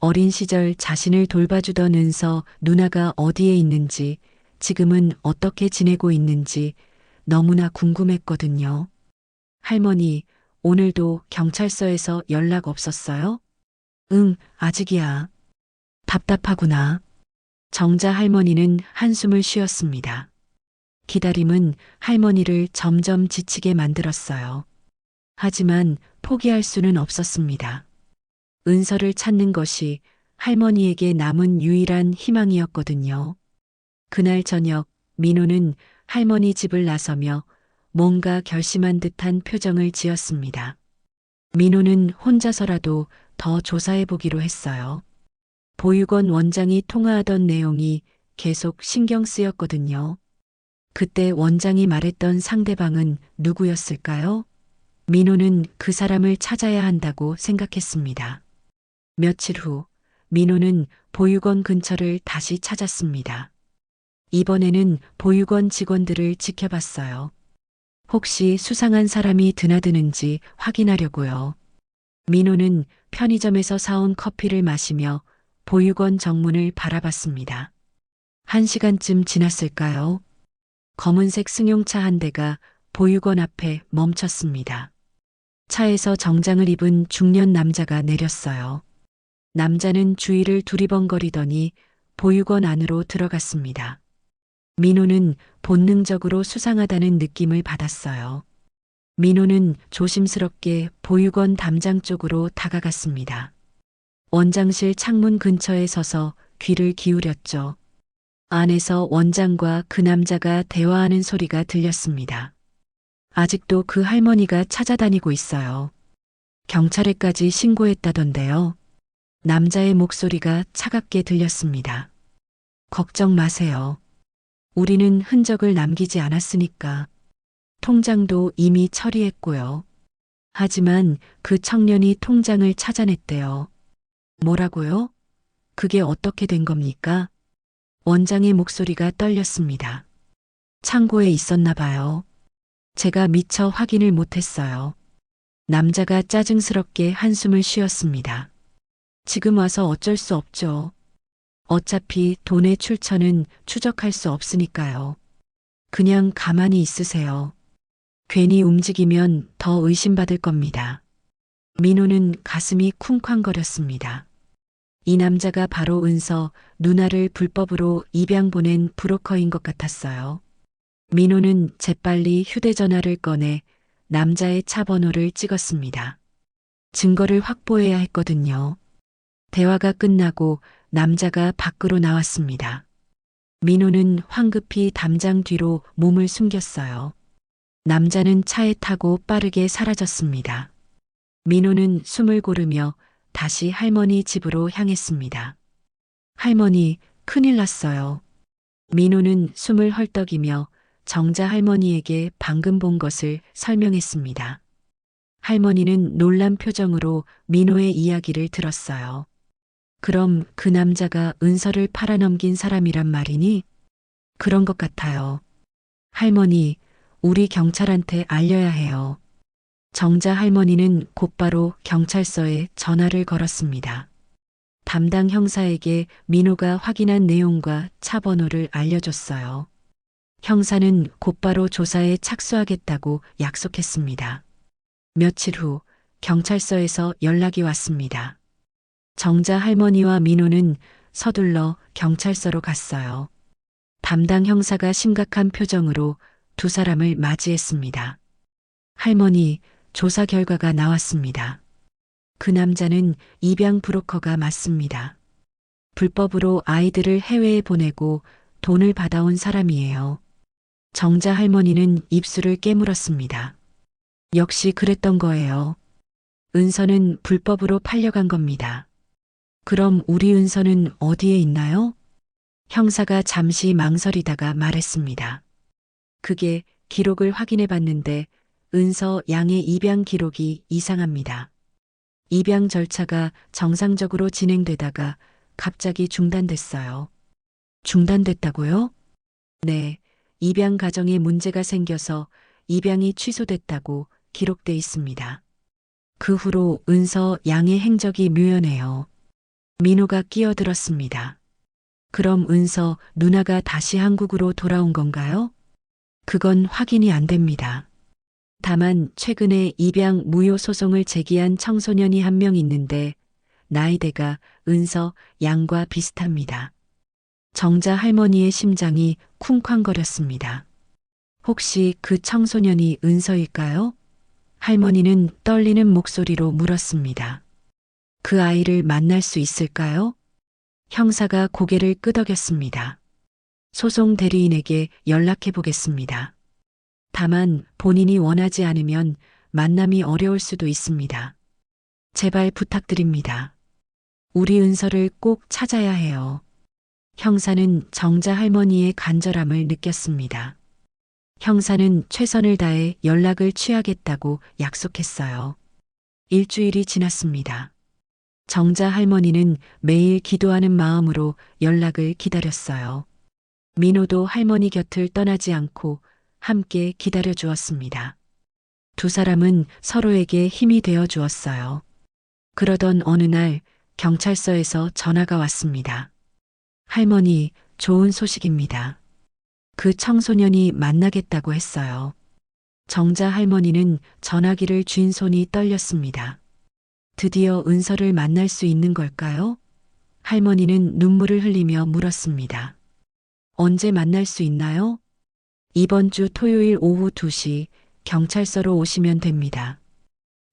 어린 시절 자신을 돌봐주던 은서 누나가 어디에 있는지, 지금은 어떻게 지내고 있는지 너무나 궁금했거든요. 할머니, 오늘도 경찰서에서 연락 없었어요? 응, 아직이야. 답답하구나. 정자 할머니는 한숨을 쉬었습니다. 기다림은 할머니를 점점 지치게 만들었어요. 하지만 포기할 수는 없었습니다. 은서를 찾는 것이 할머니에게 남은 유일한 희망이었거든요. 그날 저녁 민호는 할머니 집을 나서며 뭔가 결심한 듯한 표정을 지었습니다. 민호는 혼자서라도 더 조사해 보기로 했어요. 보육원 원장이 통화하던 내용이 계속 신경 쓰였거든요. 그때 원장이 말했던 상대방은 누구였을까요? 민호는 그 사람을 찾아야 한다고 생각했습니다. 며칠 후, 민호는 보육원 근처를 다시 찾았습니다. 이번에는 보육원 직원들을 지켜봤어요. 혹시 수상한 사람이 드나드는지 확인하려고요. 민호는 편의점에서 사온 커피를 마시며 보육원 정문을 바라봤습니다. 1시간쯤 지났을까요? 검은색 승용차 한 대가 보육원 앞에 멈췄습니다. 차에서 정장을 입은 중년 남자가 내렸어요. 남자는 주위를 두리번거리더니 보육원 안으로 들어갔습니다. 민호는 본능적으로 수상하다는 느낌을 받았어요. 민호는 조심스럽게 보육원 담장 쪽으로 다가갔습니다. 원장실 창문 근처에 서서 귀를 기울였죠. 안에서 원장과 그 남자가 대화하는 소리가 들렸습니다. 아직도 그 할머니가 찾아다니고 있어요. 경찰에까지 신고했다던데요. 남자의 목소리가 차갑게 들렸습니다. 걱정 마세요. 우리는 흔적을 남기지 않았으니까. 통장도 이미 처리했고요. 하지만 그 청년이 통장을 찾아냈대요. 뭐라고요? 그게 어떻게 된 겁니까? 원장의 목소리가 떨렸습니다. 창고에 있었나 봐요. 제가 미처 확인을 못했어요. 남자가 짜증스럽게 한숨을 쉬었습니다. 지금 와서 어쩔 수 없죠. 어차피 돈의 출처는 추적할 수 없으니까요. 그냥 가만히 있으세요. 괜히 움직이면 더 의심받을 겁니다. 민호는 가슴이 쿵쾅거렸습니다. 이 남자가 바로 은서 누나를 불법으로 입양 보낸 브로커인 것 같았어요. 민호는 재빨리 휴대전화를 꺼내 남자의 차 번호를 찍었습니다. 증거를 확보해야 했거든요. 대화가 끝나고 남자가 밖으로 나왔습니다. 민호는 황급히 담장 뒤로 몸을 숨겼어요. 남자는 차에 타고 빠르게 사라졌습니다. 민호는 숨을 고르며 다시 할머니 집으로 향했습니다. 할머니, 큰일 났어요. 민호는 숨을 헐떡이며 정자 할머니에게 방금 본 것을 설명했습니다. 할머니는 놀란 표정으로 민호의 이야기를 들었어요. 그럼 그 남자가 은서를 팔아넘긴 사람이란 말이니? 그런 것 같아요. 할머니, 우리 경찰한테 알려야 해요. 정자 할머니는 곧바로 경찰서에 전화를 걸었습니다. 담당 형사에게 민호가 확인한 내용과 차 번호를 알려줬어요. 형사는 곧바로 조사에 착수하겠다고 약속했습니다. 며칠 후 경찰서에서 연락이 왔습니다. 정자 할머니와 민호는 서둘러 경찰서로 갔어요. 담당 형사가 심각한 표정으로 두 사람을 맞이했습니다. 할머니, 조사 결과가 나왔습니다. 그 남자는 입양 브로커가 맞습니다. 불법으로 아이들을 해외에 보내고 돈을 받아온 사람이에요. 정자 할머니는 입술을 깨물었습니다. 역시 그랬던 거예요. 은서는 불법으로 팔려간 겁니다. 그럼 우리 은서는 어디에 있나요? 형사가 잠시 망설이다가 말했습니다. 그게 기록을 확인해 봤는데 은서 양의 입양 기록이 이상합니다. 입양 절차가 정상적으로 진행되다가 갑자기 중단됐어요. 중단됐다고요? 네, 입양 과정에 문제가 생겨서 입양이 취소됐다고 기록돼 있습니다. 그 후로 은서 양의 행적이 묘연해요. 민호가 끼어들었습니다. 그럼 은서 누나가 다시 한국으로 돌아온 건가요? 그건 확인이 안 됩니다. 다만 최근에 입양 무효 소송을 제기한 청소년이 한 명 있는데 나이대가 은서 양과 비슷합니다. 정자 할머니의 심장이 쿵쾅거렸습니다. 혹시 그 청소년이 은서일까요? 할머니는 떨리는 목소리로 물었습니다. 그 아이를 만날 수 있을까요? 형사가 고개를 끄덕였습니다. 소송 대리인에게 연락해 보겠습니다. 다만 본인이 원하지 않으면 만남이 어려울 수도 있습니다. 제발 부탁드립니다. 우리 은서를 꼭 찾아야 해요. 형사는 정자 할머니의 간절함을 느꼈습니다. 형사는 최선을 다해 연락을 취하겠다고 약속했어요. 일주일이 지났습니다. 정자 할머니는 매일 기도하는 마음으로 연락을 기다렸어요. 민호도 할머니 곁을 떠나지 않고 함께 기다려 주었습니다. 두 사람은 서로에게 힘이 되어 주었어요. 그러던 어느 날 경찰서에서 전화가 왔습니다. 할머니, 좋은 소식입니다. 그 청소년이 만나겠다고 했어요. 정자 할머니는 전화기를 쥔 손이 떨렸습니다. 드디어 은서를 만날 수 있는 걸까요? 할머니는 눈물을 흘리며 물었습니다. 언제 만날 수 있나요? 이번 주 토요일 오후 2시 경찰서로 오시면 됩니다.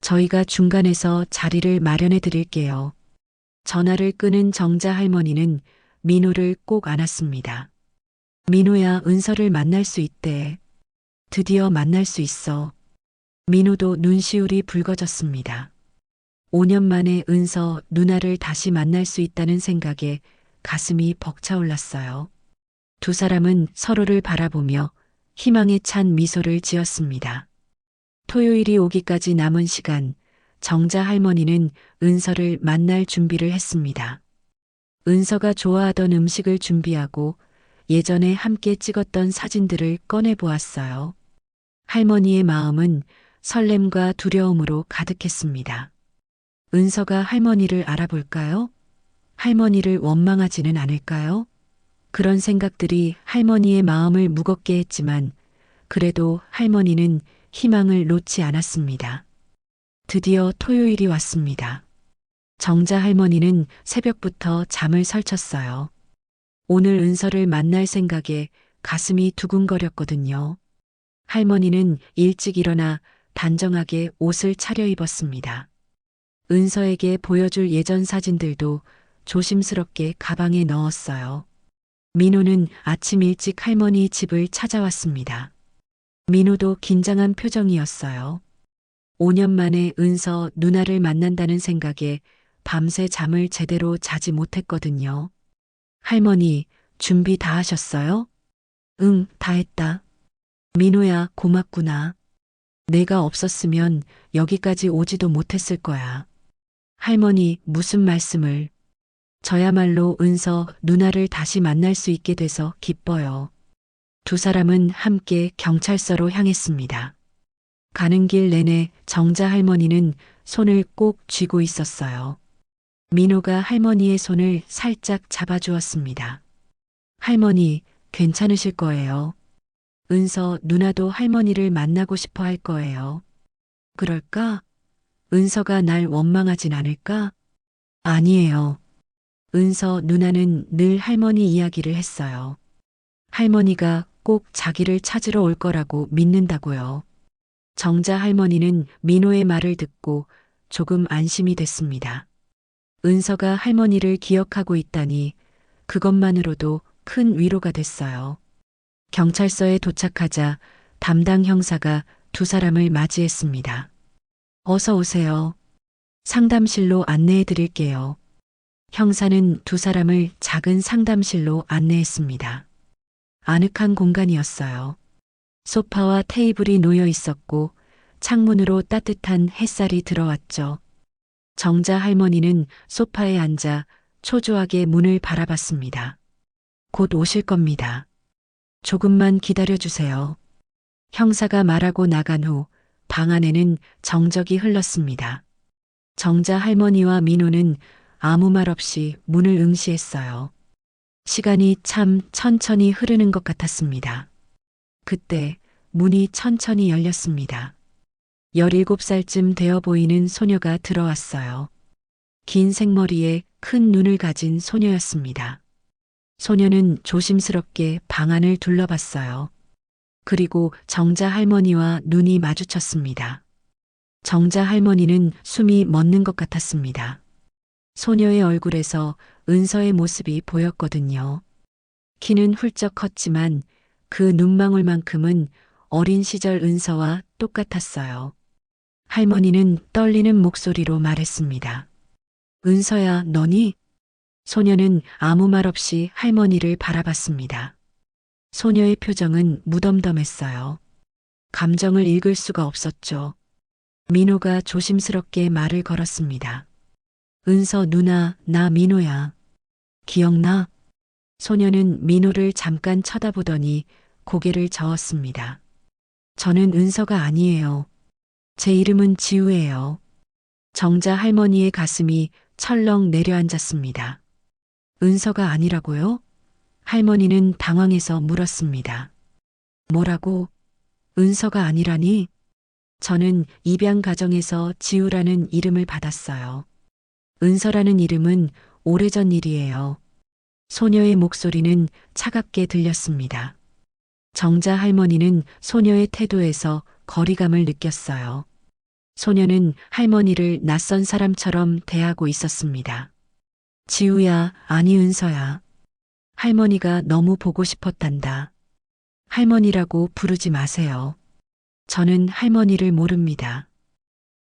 저희가 중간에서 자리를 마련해 드릴게요. 전화를 끊은 정자 할머니는 민호를 꼭 안았습니다. 민호야, 은서를 만날 수 있대. 드디어 만날 수 있어. 민호도 눈시울이 붉어졌습니다. 5년 만에 은서 누나를 다시 만날 수 있다는 생각에 가슴이 벅차올랐어요. 두 사람은 서로를 바라보며 희망에 찬 미소를 지었습니다. 토요일이 오기까지 남은 시간, 정자 할머니는 은서를 만날 준비를 했습니다. 은서가 좋아하던 음식을 준비하고 예전에 함께 찍었던 사진들을 꺼내 보았어요. 할머니의 마음은 설렘과 두려움으로 가득했습니다. 은서가 할머니를 알아볼까요? 할머니를 원망하지는 않을까요? 그런 생각들이 할머니의 마음을 무겁게 했지만 그래도 할머니는 희망을 놓지 않았습니다. 드디어 토요일이 왔습니다. 정자 할머니는 새벽부터 잠을 설쳤어요. 오늘 은서를 만날 생각에 가슴이 두근거렸거든요. 할머니는 일찍 일어나 단정하게 옷을 차려입었습니다. 은서에게 보여줄 예전 사진들도 조심스럽게 가방에 넣었어요. 민호는 아침 일찍 할머니 집을 찾아왔습니다. 민호도 긴장한 표정이었어요. 5년 만에 은서 누나를 만난다는 생각에 밤새 잠을 제대로 자지 못했거든요. 할머니, 준비 다 하셨어요? 응, 다 했다. 민호야, 고맙구나. 내가 없었으면 여기까지 오지도 못했을 거야. 할머니, 무슨 말씀을. 저야말로 은서 누나를 다시 만날 수 있게 돼서 기뻐요. 두 사람은 함께 경찰서로 향했습니다. 가는 길 내내 정자 할머니는 손을 꼭 쥐고 있었어요. 민호가 할머니의 손을 살짝 잡아주었습니다. 할머니, 괜찮으실 거예요. 은서 누나도 할머니를 만나고 싶어 할 거예요. 그럴까? 은서가 날 원망하진 않을까? 아니에요. 은서 누나는 늘 할머니 이야기를 했어요. 할머니가 꼭 자기를 찾으러 올 거라고 믿는다고요. 정자 할머니는 민호의 말을 듣고 조금 안심이 됐습니다. 은서가 할머니를 기억하고 있다니 그것만으로도 큰 위로가 됐어요. 경찰서에 도착하자 담당 형사가 두 사람을 맞이했습니다. 어서 오세요. 상담실로 안내해 드릴게요. 형사는 두 사람을 작은 상담실로 안내했습니다. 아늑한 공간이었어요. 소파와 테이블이 놓여 있었고 창문으로 따뜻한 햇살이 들어왔죠. 정자 할머니는 소파에 앉아 초조하게 문을 바라봤습니다. 곧 오실 겁니다. 조금만 기다려 주세요. 형사가 말하고 나간 후 방 안에는 정적이 흘렀습니다. 정자 할머니와 민호는 아무 말 없이 문을 응시했어요. 시간이 참 천천히 흐르는 것 같았습니다. 그때 문이 천천히 열렸습니다. 17살쯤 되어 보이는 소녀가 들어왔어요. 긴 생머리에 큰 눈을 가진 소녀였습니다. 소녀는 조심스럽게 방 안을 둘러봤어요. 그리고 정자 할머니와 눈이 마주쳤습니다. 정자 할머니는 숨이 멎는 것 같았습니다. 소녀의 얼굴에서 은서의 모습이 보였거든요. 키는 훌쩍 컸지만 그 눈망울만큼은 어린 시절 은서와 똑같았어요. 할머니는 떨리는 목소리로 말했습니다. 은서야, 너니? 소녀는 아무 말 없이 할머니를 바라봤습니다. 소녀의 표정은 무덤덤했어요. 감정을 읽을 수가 없었죠. 민호가 조심스럽게 말을 걸었습니다. 은서 누나, 나 민호야. 기억나? 소녀는 민호를 잠깐 쳐다보더니 고개를 저었습니다. 저는 은서가 아니에요. 제 이름은 지우예요. 정자 할머니의 가슴이 철렁 내려앉았습니다. 은서가 아니라고요? 할머니는 당황해서 물었습니다. 뭐라고? 은서가 아니라니? 저는 입양 가정에서 지우라는 이름을 받았어요. 은서라는 이름은 오래전 일이에요. 소녀의 목소리는 차갑게 들렸습니다. 정자 할머니는 소녀의 태도에서 거리감을 느꼈어요. 소녀는 할머니를 낯선 사람처럼 대하고 있었습니다. 지우야, 아니 은서야. 할머니가 너무 보고 싶었단다. 할머니라고 부르지 마세요. 저는 할머니를 모릅니다.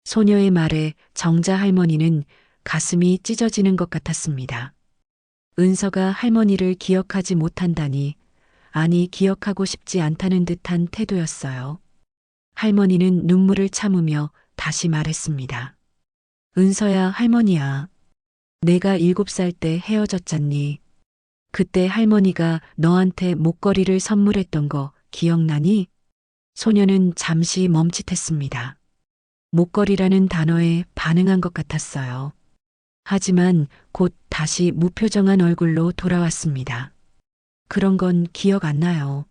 소녀의 말에 정자 할머니는 가슴이 찢어지는 것 같았습니다. 은서가 할머니를 기억하지 못한다니, 아니 기억하고 싶지 않다는 듯한 태도였어요. 할머니는 눈물을 참으며 다시 말했습니다. 은서야, 할머니야. 내가 7살 때 헤어졌잖니. 그때 할머니가 너한테 목걸이를 선물했던 거 기억나니? 소녀는 잠시 멈칫했습니다. 목걸이라는 단어에 반응한 것 같았어요. 하지만 곧 다시 무표정한 얼굴로 돌아왔습니다. 그런 건 기억 안 나요.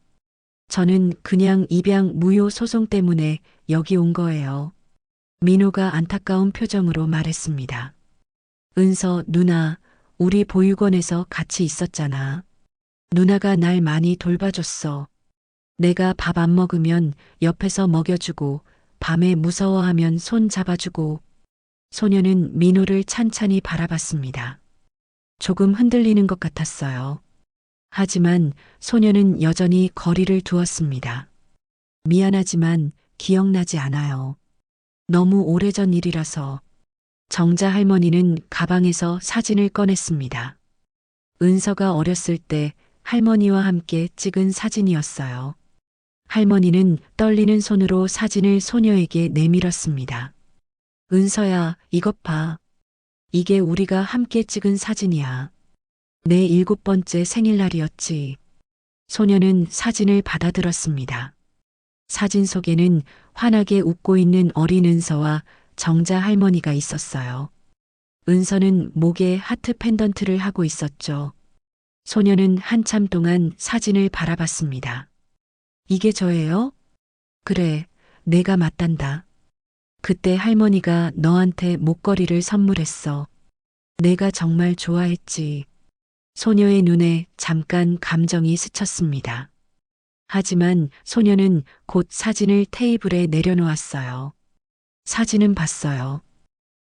저는 그냥 입양 무효 소송 때문에 여기 온 거예요. 민호가 안타까운 표정으로 말했습니다. 은서 누나, 우리 보육원에서 같이 있었잖아. 누나가 날 많이 돌봐줬어. 내가 밥 안 먹으면 옆에서 먹여주고, 밤에 무서워하면 손 잡아주고. 소녀는 민호를 찬찬히 바라봤습니다. 조금 흔들리는 것 같았어요. 하지만 소녀는 여전히 거리를 두었습니다. 미안하지만 기억나지 않아요. 너무 오래전 일이라서. 정자 할머니는 가방에서 사진을 꺼냈습니다. 은서가 어렸을 때 할머니와 함께 찍은 사진이었어요. 할머니는 떨리는 손으로 사진을 소녀에게 내밀었습니다. 은서야, 이것 봐. 이게 우리가 함께 찍은 사진이야. 내 7번째 생일날이었지. 소녀는 사진을 받아들었습니다. 사진 속에는 환하게 웃고 있는 어린 은서와 정자 할머니가 있었어요. 은서는 목에 하트 펜던트를 하고 있었죠. 소녀는 한참 동안 사진을 바라봤습니다. 이게 저예요? 그래, 내가 맞단다. 그때 할머니가 너한테 목걸이를 선물했어. 내가 정말 좋아했지. 소녀의 눈에 잠깐 감정이 스쳤습니다. 하지만 소녀는 곧 사진을 테이블에 내려놓았어요. 사진은 봤어요.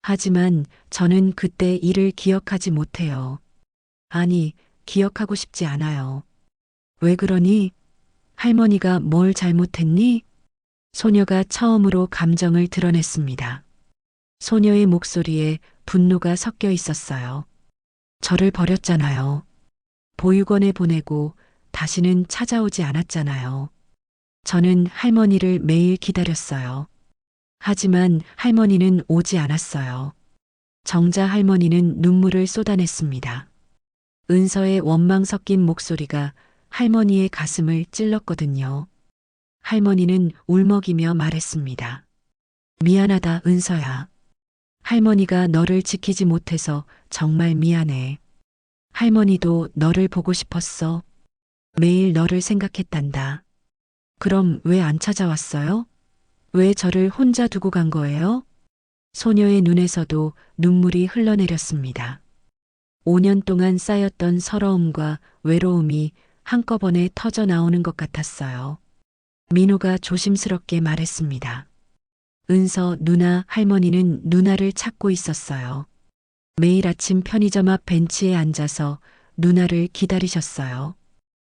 하지만 저는 그때 일을 기억하지 못해요. 아니, 기억하고 싶지 않아요. 왜 그러니? 할머니가 뭘 잘못했니? 소녀가 처음으로 감정을 드러냈습니다. 소녀의 목소리에 분노가 섞여 있었어요. 저를 버렸잖아요. 보육원에 보내고 다시는 찾아오지 않았잖아요. 저는 할머니를 매일 기다렸어요. 하지만 할머니는 오지 않았어요. 정자 할머니는 눈물을 쏟아냈습니다. 은서의 원망 섞인 목소리가 할머니의 가슴을 찔렀거든요. 할머니는 울먹이며 말했습니다. 미안하다, 은서야. 할머니가 너를 지키지 못해서 정말 미안해. 할머니도 너를 보고 싶었어. 매일 너를 생각했단다. 그럼 왜 안 찾아왔어요? 왜 저를 혼자 두고 간 거예요? 소녀의 눈에서도 눈물이 흘러내렸습니다. 5년 동안 쌓였던 서러움과 외로움이 한꺼번에 터져 나오는 것 같았어요. 민호가 조심스럽게 말했습니다. 은서 누나, 할머니는 누나를 찾고 있었어요. 매일 아침 편의점 앞 벤치에 앉아서 누나를 기다리셨어요.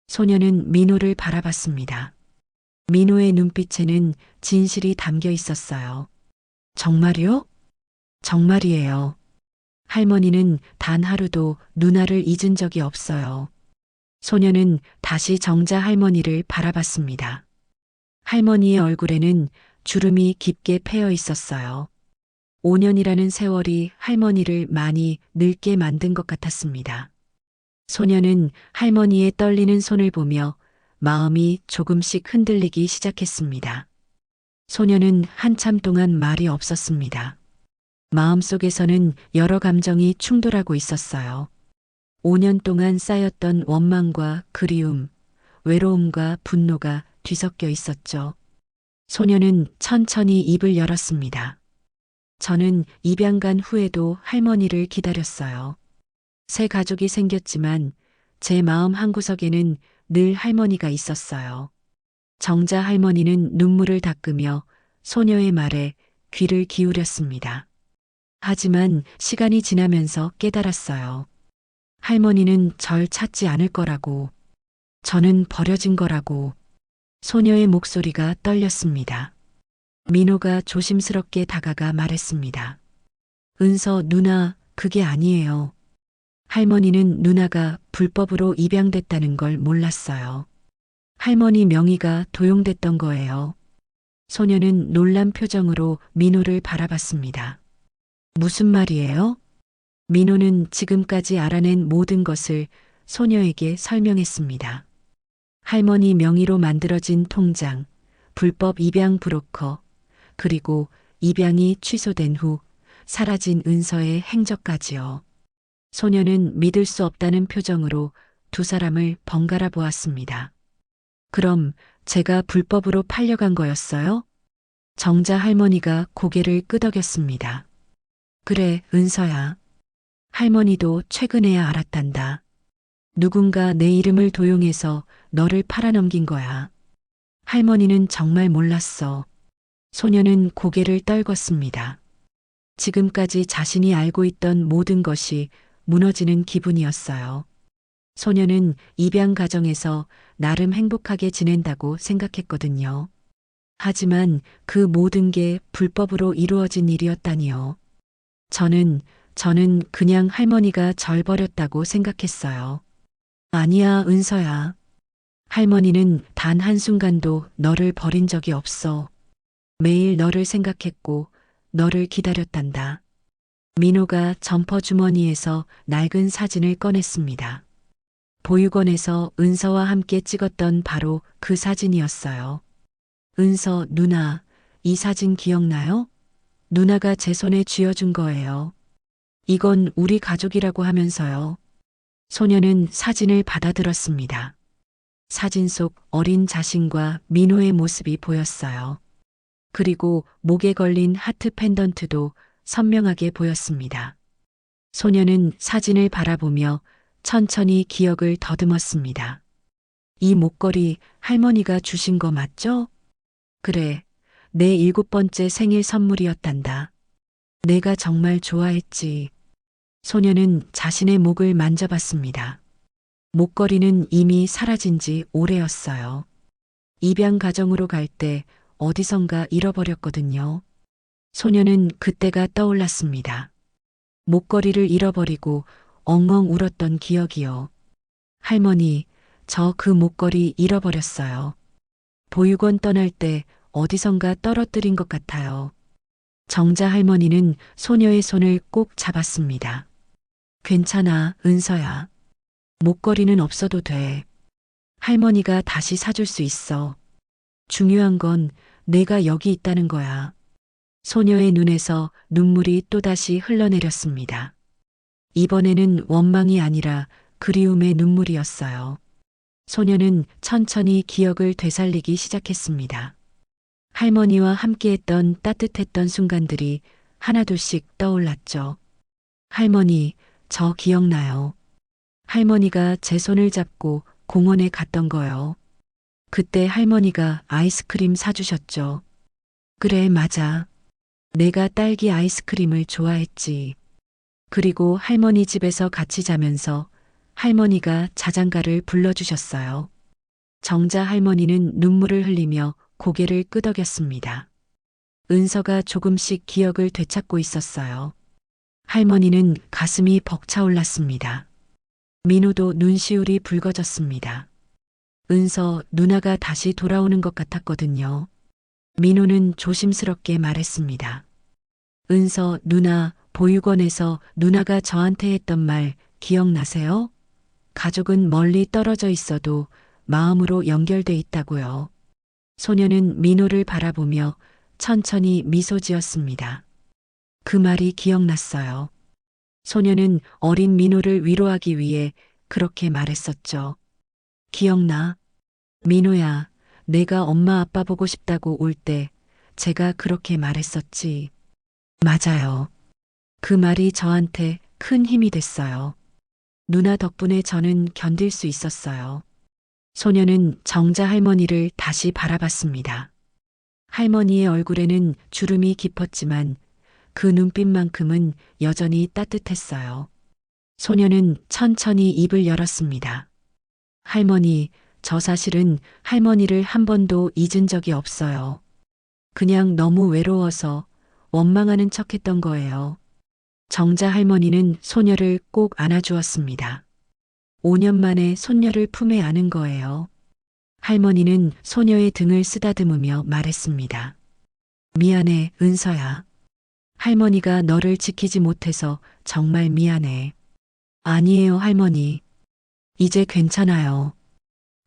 소녀는 민호를 바라봤습니다. 민호의 눈빛에는 진실이 담겨 있었어요. 정말요? 정말이에요. 할머니는 단 하루도 누나를 잊은 적이 없어요. 소녀는 다시 정자 할머니를 바라봤습니다. 할머니의 얼굴에는 주름이 깊게 패여 있었어요. 5년이라는 세월이 할머니를 많이 늙게 만든 것 같았습니다. 소녀는 할머니의 떨리는 손을 보며 마음이 조금씩 흔들리기 시작했습니다. 소녀는 한참 동안 말이 없었습니다. 마음속에서는 여러 감정이 충돌하고 있었어요. 5년 동안 쌓였던 원망과 그리움, 외로움과 분노가 뒤섞여 있었죠. 소녀는 천천히 입을 열었습니다. 저는 입양간 후에도 할머니를 기다렸어요. 새 가족이 생겼지만 제 마음 한구석에는 늘 할머니가 있었어요. 정자 할머니는 눈물을 닦으며 소녀의 말에 귀를 기울였습니다. 하지만 시간이 지나면서 깨달았어요. 할머니는 절 찾지 않을 거라고, 저는 버려진 거라고. 소녀의 목소리가 떨렸습니다. 민호가 조심스럽게 다가가 말했습니다. 은서 누나, 그게 아니에요. 할머니는 누나가 불법으로 입양됐다는 걸 몰랐어요. 할머니 명의가 도용됐던 거예요. 소녀는 놀란 표정으로 민호를 바라봤습니다. 무슨 말이에요? 민호는 지금까지 알아낸 모든 것을 소녀에게 설명했습니다. 할머니 명의로 만들어진 통장, 불법 입양 브로커, 그리고 입양이 취소된 후 사라진 은서의 행적까지요. 소녀는 믿을 수 없다는 표정으로 두 사람을 번갈아 보았습니다. 그럼 제가 불법으로 팔려간 거였어요? 정자 할머니가 고개를 끄덕였습니다. 그래, 은서야. 할머니도 최근에야 알았단다. 누군가 내 이름을 도용해서 너를 팔아넘긴 거야. 할머니는 정말 몰랐어. 소녀는 고개를 떨궜습니다. 지금까지 자신이 알고 있던 모든 것이 무너지는 기분이었어요. 소녀는 입양 가정에서 나름 행복하게 지낸다고 생각했거든요. 하지만 그 모든 게 불법으로 이루어진 일이었다니요. 저는 그냥 할머니가 절 버렸다고 생각했어요. 아니야, 은서야. 할머니는 단 한순간도 너를 버린 적이 없어. 매일 너를 생각했고 너를 기다렸단다. 민호가 점퍼 주머니에서 낡은 사진을 꺼냈습니다. 보육원에서 은서와 함께 찍었던 바로 그 사진이었어요. 은서 누나, 이 사진 기억나요? 누나가 제 손에 쥐어준 거예요. 이건 우리 가족이라고 하면서요. 소녀는 사진을 받아들었습니다. 사진 속 어린 자신과 민호의 모습이 보였어요. 그리고 목에 걸린 하트 펜던트도 선명하게 보였습니다. 소녀는 사진을 바라보며 천천히 기억을 더듬었습니다. 이 목걸이 할머니가 주신 거 맞죠? 그래, 내 7번째 생일 선물이었단다. 내가 정말 좋아했지. 소녀는 자신의 목을 만져봤습니다. 목걸이는 이미 사라진 지 오래였어요. 입양 가정으로 갈 때 어디선가 잃어버렸거든요. 소녀는 그때가 떠올랐습니다. 목걸이를 잃어버리고 엉엉 울었던 기억이요. 할머니, 저 그 목걸이 잃어버렸어요. 보육원 떠날 때 어디선가 떨어뜨린 것 같아요. 정자 할머니는 소녀의 손을 꼭 잡았습니다. 괜찮아, 은서야. 목걸이는 없어도 돼. 할머니가 다시 사줄 수 있어. 중요한 건 내가 여기 있다는 거야. 소녀의 눈에서 눈물이 또다시 흘러내렸습니다. 이번에는 원망이 아니라 그리움의 눈물이었어요. 소녀는 천천히 기억을 되살리기 시작했습니다. 할머니와 함께했던 따뜻했던 순간들이 하나둘씩 떠올랐죠. 할머니, 저 기억나요. 할머니가 제 손을 잡고 공원에 갔던 거요. 그때 할머니가 아이스크림 사주셨죠. 그래, 맞아. 내가 딸기 아이스크림을 좋아했지. 그리고 할머니 집에서 같이 자면서 할머니가 자장가를 불러주셨어요. 정자 할머니는 눈물을 흘리며 고개를 끄덕였습니다. 은서가 조금씩 기억을 되찾고 있었어요. 할머니는 가슴이 벅차올랐습니다. 민호도 눈시울이 붉어졌습니다. 은서 누나가 다시 돌아오는 것 같았거든요. 민호는 조심스럽게 말했습니다. 은서 누나, 보육원에서 누나가 저한테 했던 말 기억나세요? 가족은 멀리 떨어져 있어도 마음으로 연결돼 있다고요. 소녀는 민호를 바라보며 천천히 미소 지었습니다. 그 말이 기억났어요. 소녀는 어린 민호를 위로하기 위해 그렇게 말했었죠. 기억나? 민호야, 내가 엄마 아빠 보고 싶다고 올 때 제가 그렇게 말했었지. 맞아요. 그 말이 저한테 큰 힘이 됐어요. 누나 덕분에 저는 견딜 수 있었어요. 소녀는 정자 할머니를 다시 바라봤습니다. 할머니의 얼굴에는 주름이 깊었지만 그 눈빛만큼은 여전히 따뜻했어요. 소녀는 천천히 입을 열었습니다. 할머니, 저 사실은 할머니를 한 번도 잊은 적이 없어요. 그냥 너무 외로워서 원망하는 척 했던 거예요. 정자 할머니는 소녀를 꼭 안아주었습니다. 5년 만에 손녀를 품에 안은 거예요. 할머니는 소녀의 등을 쓰다듬으며 말했습니다. 미안해, 은서야. 할머니가 너를 지키지 못해서 정말 미안해. 아니에요, 할머니. 이제 괜찮아요.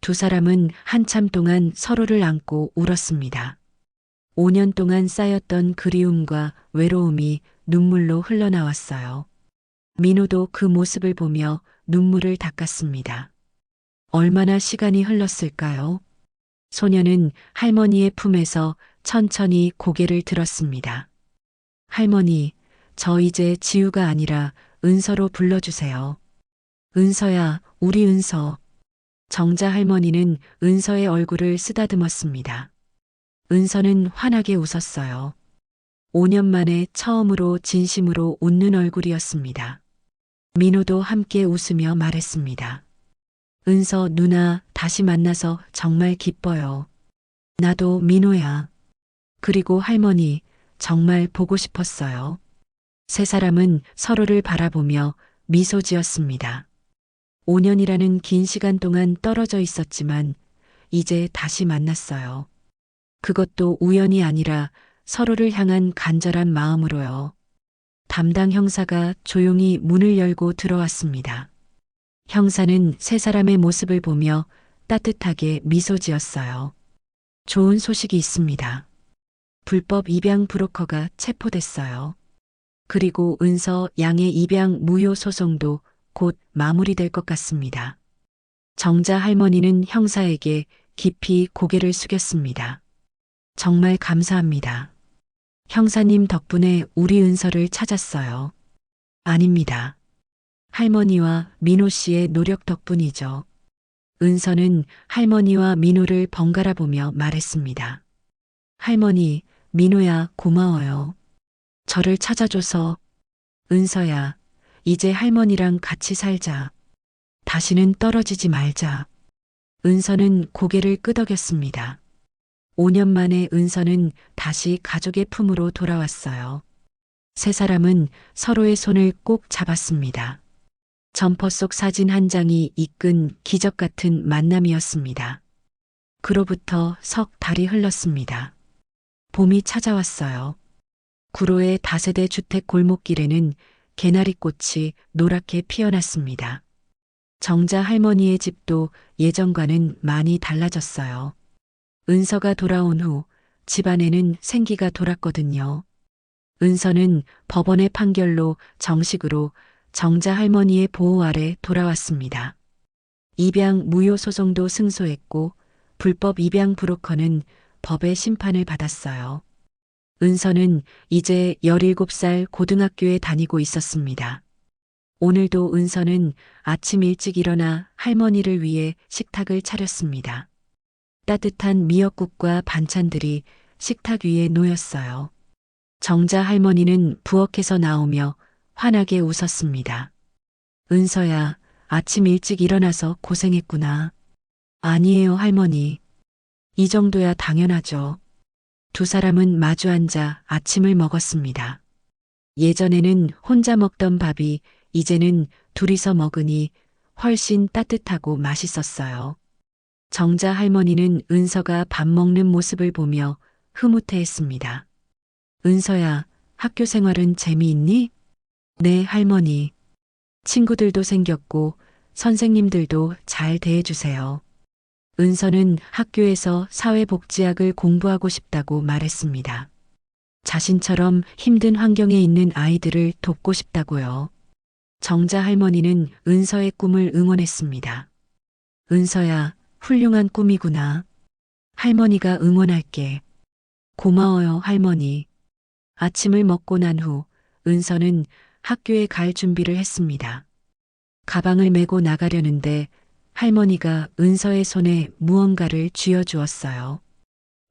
두 사람은 한참 동안 서로를 안고 울었습니다. 5년 동안 쌓였던 그리움과 외로움이 눈물로 흘러나왔어요. 민호도 그 모습을 보며 눈물을 닦았습니다. 얼마나 시간이 흘렀을까요? 소녀는 할머니의 품에서 천천히 고개를 들었습니다. 할머니, 저 이제 지우가 아니라 은서로 불러주세요. 은서야, 우리 은서. 정자 할머니는 은서의 얼굴을 쓰다듬었습니다. 은서는 환하게 웃었어요. 5년 만에 처음으로 진심으로 웃는 얼굴이었습니다. 민호도 함께 웃으며 말했습니다. 은서 누나 다시 만나서 정말 기뻐요. 나도 민호야. 그리고 할머니 정말 보고 싶었어요. 세 사람은 서로를 바라보며 미소 지었습니다. 5년이라는 긴 시간 동안 떨어져 있었지만 이제 다시 만났어요. 그것도 우연이 아니라 서로를 향한 간절한 마음으로요. 담당 형사가 조용히 문을 열고 들어왔습니다. 형사는 세 사람의 모습을 보며 따뜻하게 미소 지었어요. 좋은 소식이 있습니다. 불법 입양 브로커가 체포됐어요. 그리고 은서 양의 입양 무효 소송도 곧 마무리될 것 같습니다. 정자 할머니는 형사에게 깊이 고개를 숙였습니다. 정말 감사합니다. 형사님 덕분에 우리 은서를 찾았어요. 아닙니다. 할머니와 민호 씨의 노력 덕분이죠. 은서는 할머니와 민호를 번갈아 보며 말했습니다. 할머니, 민호야, 고마워요. 저를 찾아줘서. 은서야, 이제 할머니랑 같이 살자. 다시는 떨어지지 말자. 은서는 고개를 끄덕였습니다. 5년 만에 은서는 다시 가족의 품으로 돌아왔어요. 세 사람은 서로의 손을 꼭 잡았습니다. 점퍼 속 사진 한 장이 이끈 기적 같은 만남이었습니다. 그로부터 석 달이 흘렀습니다. 봄이 찾아왔어요. 구로의 다세대 주택 골목길에는 개나리꽃이 노랗게 피어났습니다. 정자 할머니의 집도 예전과는 많이 달라졌어요. 은서가 돌아온 후 집안에는 생기가 돌았거든요. 은서는 법원의 판결로 정식으로 정자 할머니의 보호 아래 돌아왔습니다. 입양 무효 소송도 승소했고 불법 입양 브로커는 법의 심판을 받았어요. 은서는 이제 17살 고등학교에 다니고 있었습니다. 오늘도 은서는 아침 일찍 일어나 할머니를 위해 식탁을 차렸습니다. 따뜻한 미역국과 반찬들이 식탁 위에 놓였어요. 정자 할머니는 부엌에서 나오며 환하게 웃었습니다. 은서야, 아침 일찍 일어나서 고생했구나. 아니에요, 할머니. 이 정도야 당연하죠. 두 사람은 마주 앉아 아침을 먹었습니다. 예전에는 혼자 먹던 밥이 이제는 둘이서 먹으니 훨씬 따뜻하고 맛있었어요. 정자 할머니는 은서가 밥 먹는 모습을 보며 흐뭇해했습니다. 은서야, 학교 생활은 재미있니? 네, 할머니. 친구들도 생겼고 선생님들도 잘 대해주세요. 은서는 학교에서 사회복지학을 공부하고 싶다고 말했습니다. 자신처럼 힘든 환경에 있는 아이들을 돕고 싶다고요. 정자 할머니는 은서의 꿈을 응원했습니다. 은서야, 훌륭한 꿈이구나. 할머니가 응원할게. 고마워요, 할머니. 아침을 먹고 난 후 은서는 학교에 갈 준비를 했습니다. 가방을 메고 나가려는데 할머니가 은서의 손에 무언가를 쥐어주었어요.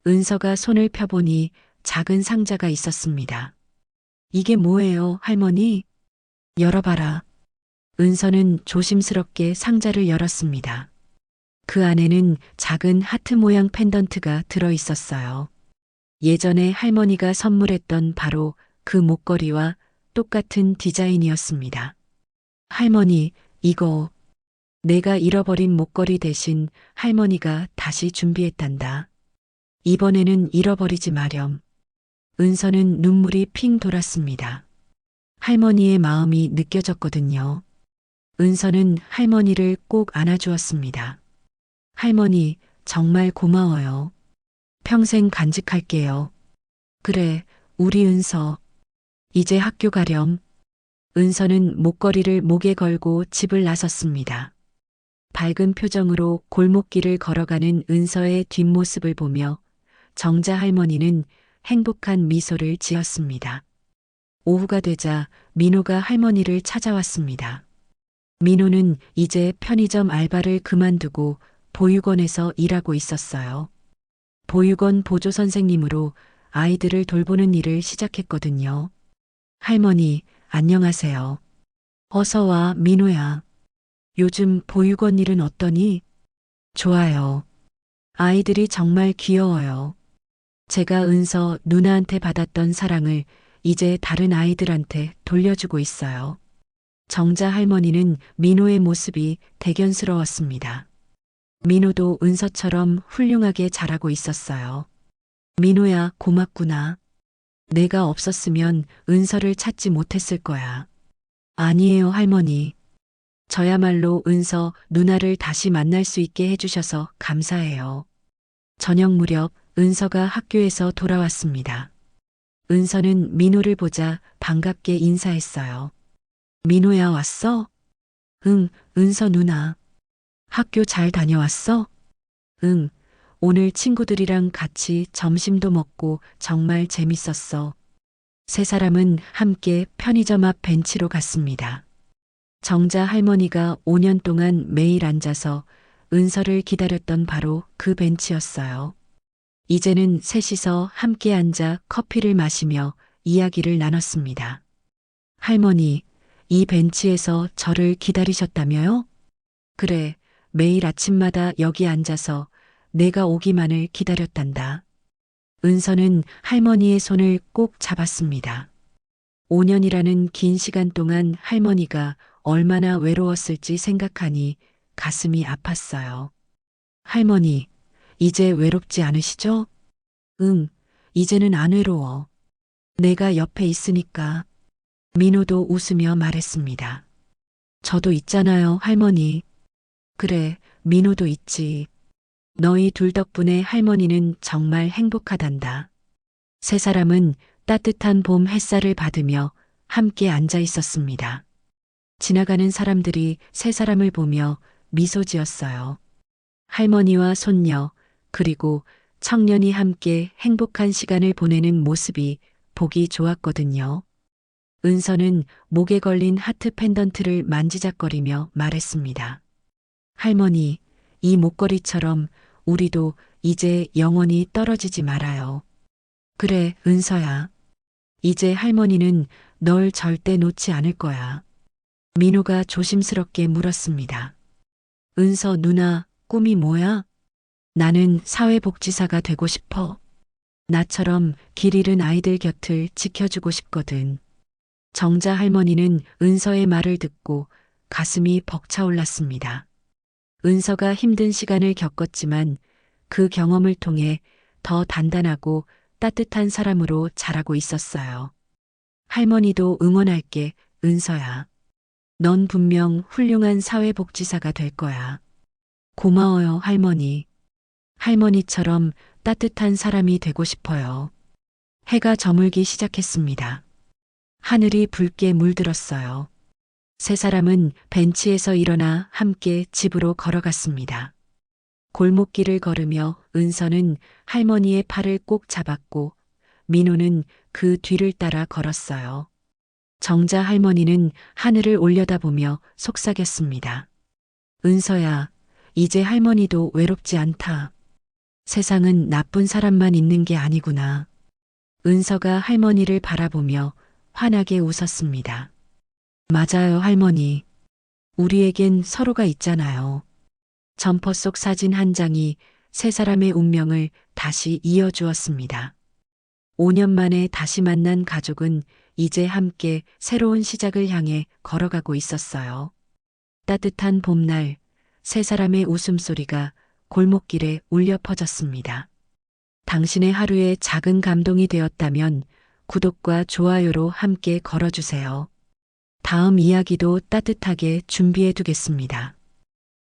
은서가 손을 펴보니 작은 상자가 있었습니다. 이게 뭐예요, 할머니? 열어봐라. 은서는 조심스럽게 상자를 열었습니다. 그 안에는 작은 하트 모양 펜던트가 들어 있었어요. 예전에 할머니가 선물했던 바로 그 목걸이와 똑같은 디자인이었습니다. 할머니, 이거 내가 잃어버린 목걸이 대신 할머니가 다시 준비했단다. 이번에는 잃어버리지 마렴. 은서는 눈물이 핑 돌았습니다. 할머니의 마음이 느껴졌거든요. 은서는 할머니를 꼭 안아주었습니다. 할머니, 정말 고마워요. 평생 간직할게요. 그래, 우리 은서. 이제 학교 가렴. 은서는 목걸이를 목에 걸고 집을 나섰습니다. 밝은 표정으로 골목길을 걸어가는 은서의 뒷모습을 보며 정자 할머니는 행복한 미소를 지었습니다. 오후가 되자 민호가 할머니를 찾아왔습니다. 민호는 이제 편의점 알바를 그만두고 보육원에서 일하고 있었어요. 보육원 보조 선생님으로 아이들을 돌보는 일을 시작했거든요. 할머니, 안녕하세요. 어서 와, 민호야. 요즘 보육원 일은 어떠니? 좋아요. 아이들이 정말 귀여워요. 제가 은서 누나한테 받았던 사랑을 이제 다른 아이들한테 돌려주고 있어요. 정자 할머니는 민호의 모습이 대견스러웠습니다. 민호도 은서처럼 훌륭하게 자라고 있었어요. 민호야, 고맙구나. 내가 없었으면 은서를 찾지 못했을 거야. 아니에요, 할머니. 저야말로 은서 누나를 다시 만날 수 있게 해주셔서 감사해요. 저녁 무렵 은서가 학교에서 돌아왔습니다. 은서는 민호를 보자 반갑게 인사했어요. 민호야, 왔어? 응, 은서 누나. 학교 잘 다녀왔어? 응, 오늘 친구들이랑 같이 점심도 먹고 정말 재밌었어. 세 사람은 함께 편의점 앞 벤치로 갔습니다. 정자 할머니가 5년 동안 매일 앉아서 은서를 기다렸던 바로 그 벤치였어요. 이제는 셋이서 함께 앉아 커피를 마시며 이야기를 나눴습니다. 할머니, 이 벤치에서 저를 기다리셨다며요? 그래, 매일 아침마다 여기 앉아서 내가 오기만을 기다렸단다. 은서는 할머니의 손을 꼭 잡았습니다. 5년이라는 긴 시간 동안 할머니가 얼마나 외로웠을지 생각하니 가슴이 아팠어요. 할머니, 이제 외롭지 않으시죠? 응, 이제는 안 외로워. 내가 옆에 있으니까. 민호도 웃으며 말했습니다. 저도 있잖아요, 할머니. 그래, 민호도 있지. 너희 둘 덕분에 할머니는 정말 행복하단다. 세 사람은 따뜻한 봄 햇살을 받으며 함께 앉아 있었습니다. 지나가는 사람들이 세 사람을 보며 미소 지었어요. 할머니와 손녀, 그리고 청년이 함께 행복한 시간을 보내는 모습이 보기 좋았거든요. 은서는 목에 걸린 하트 펜던트를 만지작거리며 말했습니다. 할머니, 이 목걸이처럼 우리도 이제 영원히 떨어지지 말아요. 그래, 은서야. 이제 할머니는 널 절대 놓지 않을 거야. 민호가 조심스럽게 물었습니다. 은서 누나, 꿈이 뭐야? 나는 사회복지사가 되고 싶어. 나처럼 길 잃은 아이들 곁을 지켜주고 싶거든. 정자 할머니는 은서의 말을 듣고 가슴이 벅차올랐습니다. 은서가 힘든 시간을 겪었지만 그 경험을 통해 더 단단하고 따뜻한 사람으로 자라고 있었어요. 할머니도 응원할게, 은서야. 넌 분명 훌륭한 사회복지사가 될 거야. 고마워요, 할머니. 할머니처럼 따뜻한 사람이 되고 싶어요. 해가 저물기 시작했습니다. 하늘이 붉게 물들었어요. 세 사람은 벤치에서 일어나 함께 집으로 걸어갔습니다. 골목길을 걸으며 은서는 할머니의 팔을 꼭 잡았고 민호는 그 뒤를 따라 걸었어요. 정자 할머니는 하늘을 올려다보며 속삭였습니다. 은서야, 이제 할머니도 외롭지 않다. 세상은 나쁜 사람만 있는 게 아니구나. 은서가 할머니를 바라보며 환하게 웃었습니다. 맞아요, 할머니. 우리에겐 서로가 있잖아요. 점퍼 속 사진 한 장이 세 사람의 운명을 다시 이어주었습니다. 5년 만에 다시 만난 가족은 이제 함께 새로운 시작을 향해 걸어가고 있었어요. 따뜻한 봄날, 세 사람의 웃음소리가 골목길에 울려 퍼졌습니다. 당신의 하루에 작은 감동이 되었다면 구독과 좋아요로 함께 걸어주세요. 다음 이야기도 따뜻하게 준비해 두겠습니다.